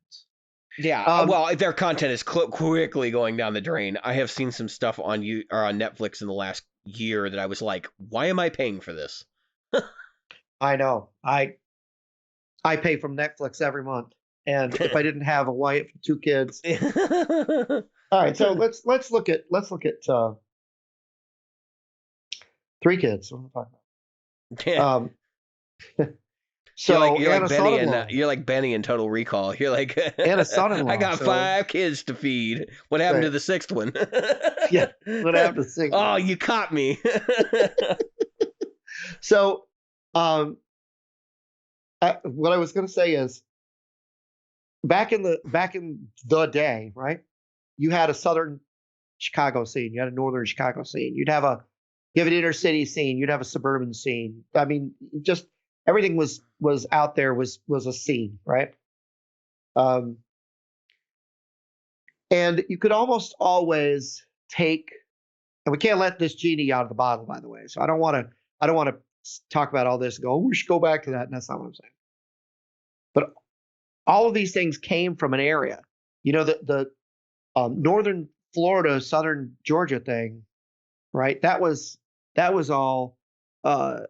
Yeah, well, their content is quickly going down the drain. I have seen some stuff on on Netflix in the last year that I was like, why am I paying for this? I know. I pay from Netflix every month, and if I didn't have a wife and 2 kids. All right, so let's look at 3 kids. What am I talking Yeah. about? So You're and like a Benny son-in-law. and you're like Benny in Total Recall. You're like, And a son-in-law. I got So 5 kids to feed. What happened to right. the 6th one? Yeah. What happened to 6? Oh, you caught me. So what I was going to say is back in the day, right? You had a southern Chicago scene, you had a northern Chicago scene, you have an inner city scene, you'd have a suburban scene. I mean, just everything was out there, was a scene, right? And you could almost always take, and we can't let this genie out of the bottle, by the way. So I don't want to talk about all this and go, oh, we should go back to that. And that's not what I'm saying. But all of these things came from an area. The northern Florida, southern Georgia thing, right? That was all the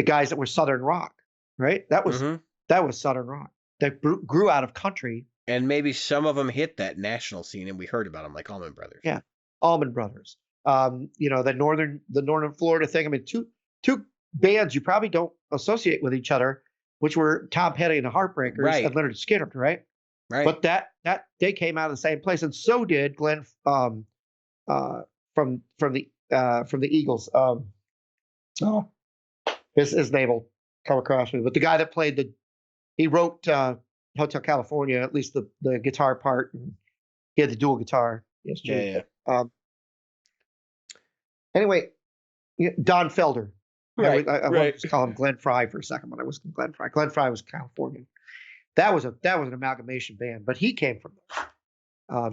guys that were Southern rock, right? That was Southern rock that grew out of country. And maybe some of them hit that national scene, and we heard about them, like Allman Brothers. Yeah, Allman Brothers. The northern Florida thing. I mean, two bands you probably don't associate with each other, which were Tom Petty and the Heartbreakers Right. and Leonard Skinner, right? Right. But that they came out of the same place, and so did Glenn from the Eagles. His name will come across me, but the guy that played he wrote Hotel California, at least the guitar part, and he had the dual guitar. Yes, Yeah. Anyway, Don Felder. Right. I wanted to just call him Glenn Fry for a second, but I was Glenn Fry. Glenn Fry was Californian. That was an amalgamation band, but he came from there.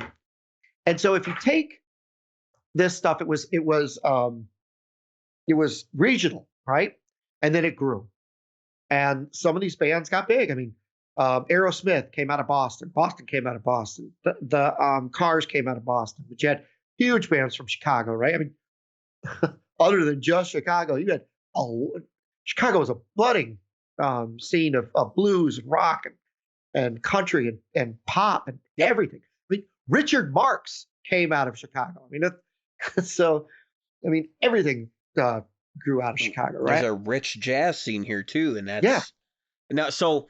And so if you take this stuff, it was regional, right? And then it grew. And some of these bands got big. I mean, Aerosmith came out of Boston. Boston came out of Boston. The Cars came out of Boston. But you had huge bands from Chicago, right? I mean, other than just Chicago, you had Chicago was a budding scene of blues and rock and country and pop and everything. I mean, Richard Marx came out of Chicago. I mean, everything grew out of Chicago, right? There's a rich jazz scene here too, and that's now. So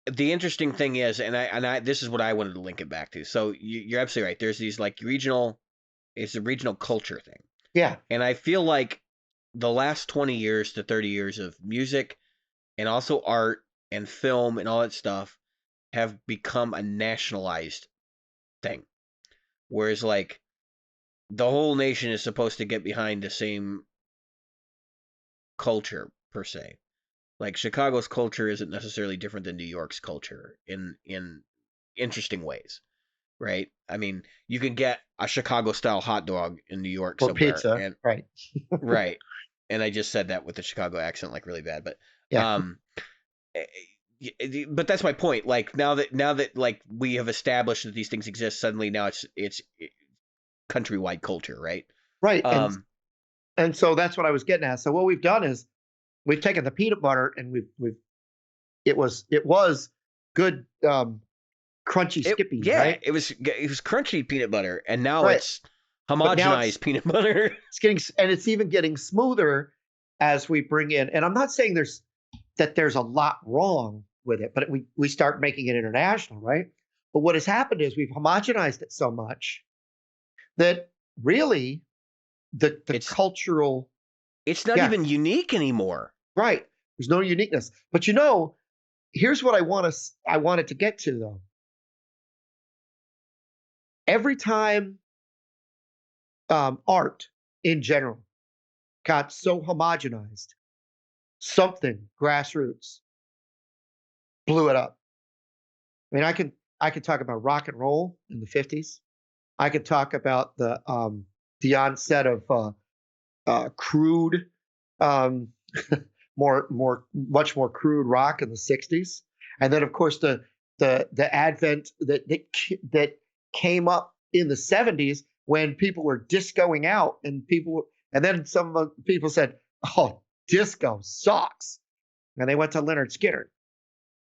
the interesting thing is, and I this is what I wanted to link it back to. So you're absolutely right. There's these like it's a regional culture thing. Yeah, and I feel like the last 20 years to 30 years of music and also art and film and all that stuff have become a nationalized thing. Whereas like the whole nation is supposed to get behind the same culture per se. Like Chicago's culture isn't necessarily different than New York's culture in interesting ways, right? I mean, you can get a Chicago style hot dog in New York or somewhere, pizza, and, right? right. And I just said that with the Chicago accent, like really bad, but Yeah. But that's my point. Like now that like we have established that these things exist, suddenly now it's countrywide culture, right? Right. And so that's what I was getting at. So what we've done is we've taken the peanut butter and it was good crunchy Skippy, right? It was crunchy peanut butter, and now it's homogenized peanut butter. It's even getting smoother as we bring in. And I'm not saying there's a lot wrong with it, but we start making it international, right? But what has happened is we've homogenized it so much that really the cultural, it's not even unique anymore. Right. There's no uniqueness. But here's what I wanted to get to though. Every time art in general got so homogenized, something grassroots blew it up. I mean, I could talk about rock and roll in the 50s. I could talk about the onset of crude, much more crude rock in the 60s, and then of course the advent that came up in the 70s when people were discoing out and then some people said, "Oh, disco sucks," and they went to Leonard Skinner.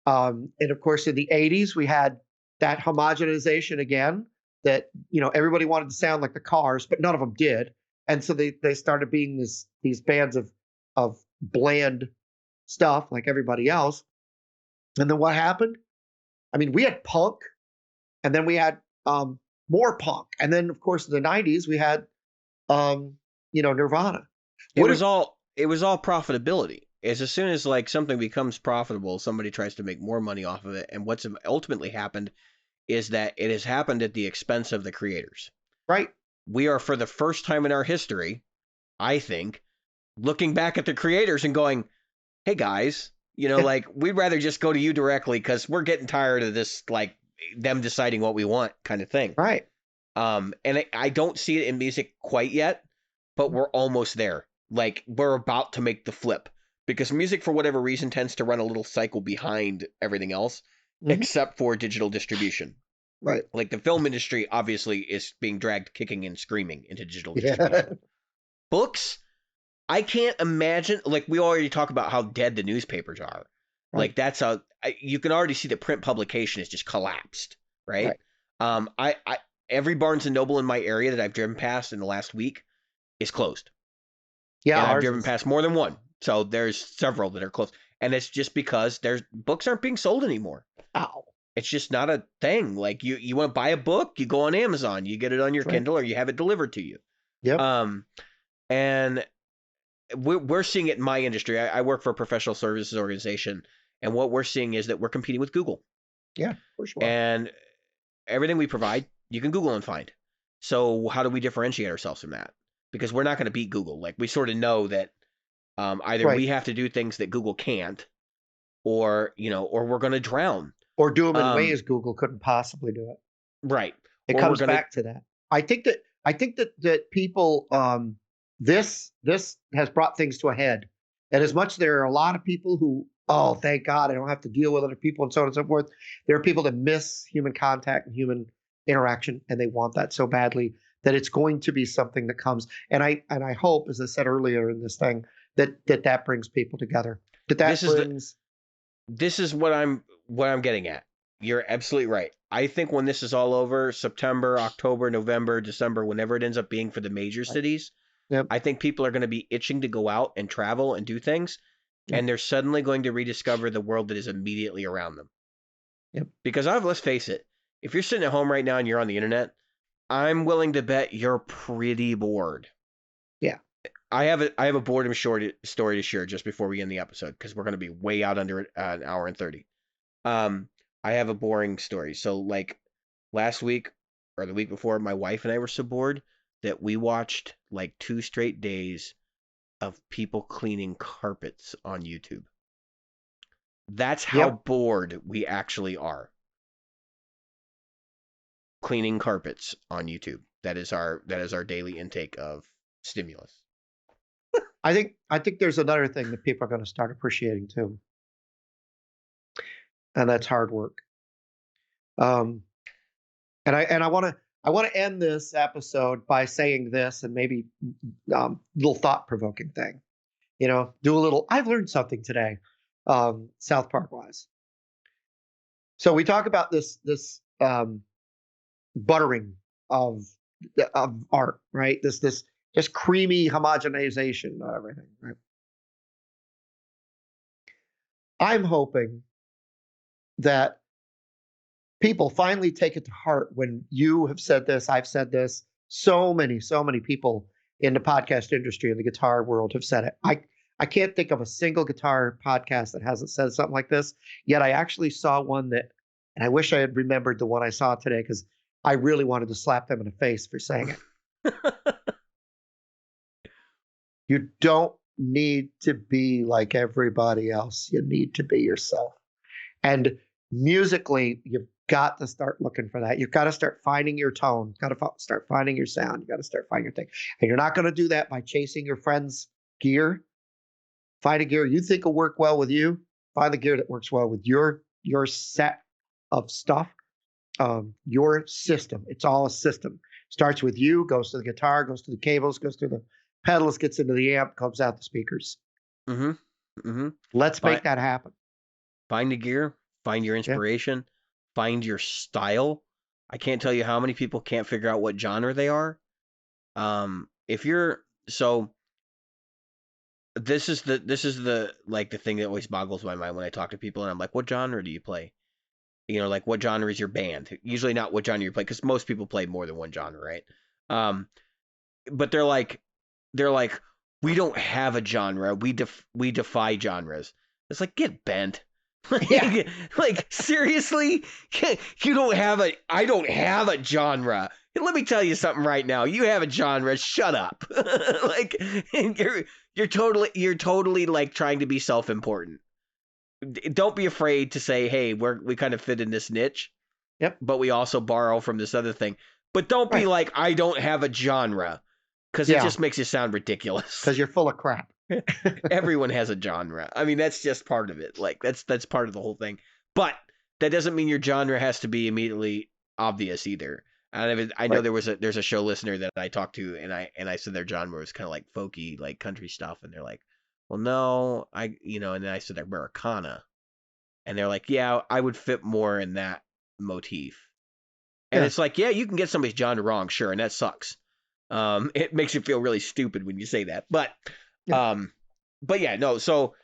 And of course, in the 80s, we had that homogenization again. That everybody wanted to sound like the Cars, but none of them did, and so they started being these bands of bland stuff like everybody else. And then what happened? I mean, we had punk, and then we had more punk, and then of course in the 90s we had Nirvana. It was all profitability. As soon as like something becomes profitable, somebody tries to make more money off of it, and what's ultimately happened is that it has happened at the expense of the creators. Right. We are, for the first time in our history, I think, looking back at the creators and going, "Hey guys, like we'd rather just go to you directly because we're getting tired of this, like them deciding what we want kind of thing." Right. And I don't see it in music quite yet, but we're almost there. Like we're about to make the flip because music, for whatever reason, tends to run a little cycle behind everything else. Mm-hmm. Except for digital distribution. Right. Like the film industry obviously is being dragged kicking and screaming into digital distribution. Books, I can't imagine, like we already talk about how dead the newspapers are. Right. Like you can already see the print publication has just collapsed, right? every Barnes and Noble in my area that I've driven past in the last week is closed. Yeah, And I've ours driven is. past more than one. So there's several that are closed. And it's just because there's books aren't being sold anymore. Ow. It's just not a thing. Like you want to buy a book, you go on Amazon, you get it on your That's right. Kindle, or you have it delivered to you. Yep. And we're seeing it in my industry. I work for a professional services organization, and what we're seeing is that we're competing with Google. Yeah, for sure. And everything we provide, you can Google and find. So how do we differentiate ourselves from that? Because we're not going to beat Google. Like we sort of know that either Right. we have to do things that Google can't, or or we're going to drown. Or do them in ways Google couldn't possibly do it. Right. It Or comes back to that. I think that people this has brought things to a head. And as much there are a lot of people who, oh, thank God I don't have to deal with other people and so on and so forth. There are people that miss human contact and human interaction, and they want that so badly that it's going to be something that comes. And I hope, as I said earlier in this thing, that brings people together. This is what I'm getting at. You're absolutely right. I think when this is all over, September, October, November, December, whenever it ends up being for the major cities, Yep. I think people are going to be itching to go out and travel and do things, and they're suddenly going to rediscover the world that is immediately around them. Yep. Because let's face it, if you're sitting at home right now and you're on the internet, I'm willing to bet you're pretty bored. Yeah. I have a boredom story to share just before we end the episode, because we're going to be way out under an hour and 30. I have a boring story. So like last week or the week before, my wife and I were so bored that we watched like 2 straight days of people cleaning carpets on YouTube. That's how bored we actually are. Cleaning carpets on YouTube. That is our daily intake of stimulus. I think there's another thing that people are going to start appreciating too, and that's hard work. And I want to end this episode by saying this, and maybe little thought provoking thing. Do a little. I've learned something today, South Park wise. So we talk about this buttering of art, right? This creamy homogenization of everything, right? I'm hoping that people finally take it to heart when you have said this, I've said this, so many people in the podcast industry and the guitar world have said it. I can't think of a single guitar podcast that hasn't said something like this, yet I actually saw one that, and I wish I had remembered the one I saw today, because I really wanted to slap them in the face for saying it. You don't need to be like everybody else. You need to be yourself. And musically, you've got to start looking for that. You've got to start finding your tone. You've got to start finding your sound. You've got to start finding your thing. And you're not going to do that by chasing your friend's gear. Find a gear you think will work well with you. Find the gear that works well with your set of stuff, your system. It's all a system. Starts with you, goes to the guitar, goes to the cables, goes to the pedals, gets into the amp, comes out the speakers. Let's make that happen. Find a gear, find your inspiration, find your style. I can't tell you how many people can't figure out what genre they are. This is the like the thing that always boggles my mind when I talk to people, and I'm like, what genre do you play? Like what genre is your band? Usually not what genre you play, because most people play more than one genre, right? But they're like, we don't have a genre. We defy genres. It's like, get bent. Like seriously, you don't have I don't have a genre. Let me tell you something right now. You have a genre. Shut up. Like you're totally like trying to be self-important. Don't be afraid to say, hey, we kind of fit in this niche. Yep. But we also borrow from this other thing. But don't be like, I don't have a genre, because it just makes you sound ridiculous. Because you're full of crap. Everyone has a genre. I mean, that's just part of it. Like that's part of the whole thing. But that doesn't mean your genre has to be immediately obvious either. I know there's a show listener that I talked to, and I said their genre was kind of like folky, like country stuff, and they're like, well, no, and then I said Americana, and they're like, yeah, I would fit more in that motif. And Yeah. it's like, yeah, you can get somebody's genre wrong, sure, and that sucks. It makes you feel really stupid when you say that. But Yeah. yeah, no, so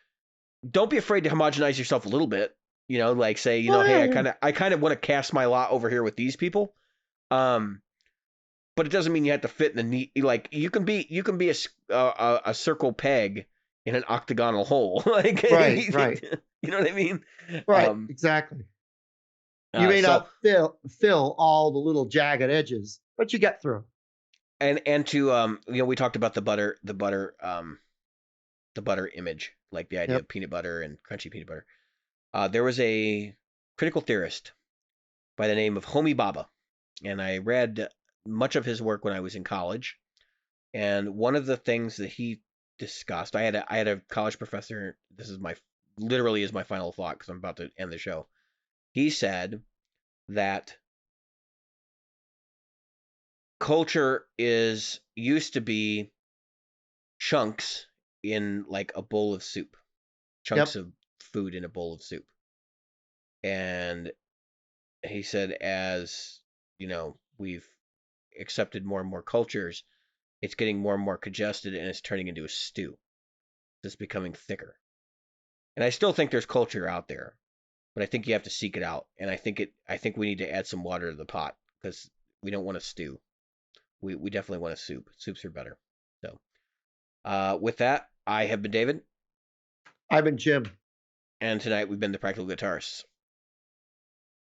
don't be afraid to homogenize yourself a little bit. Like say, Oh, hey, yeah. I kind of want to cast my lot over here with these people. But it doesn't mean you have to fit in the neat. Like you can be a circle peg in an octagonal hole. Like Right. Right. you know what I mean? Right. Um, Exactly. You may so not fill all the little jagged edges, but you get through. and to we talked about the butter image, like the idea Yep. of peanut butter and crunchy peanut butter. There was a critical theorist by the name of Homi Bhabha, and I read much of his work when I was in college. And one of the things that he discussed, I had a college professor. This is literally is my final thought because I'm about to end the show. He said that culture used to be chunks in like a bowl of soup, chunks Yep. of food in a bowl of soup. And he said, as we've accepted more and more cultures, it's getting more and more congested and it's turning into a stew. It's becoming thicker. And I still think there's culture out there, but I think you have to seek it out. And I think we need to add some water to the pot because we don't want a stew. We definitely want a soup. Soups are better. So with that, I have been David, I've been Jim. and tonight we've been the Practical Guitarists.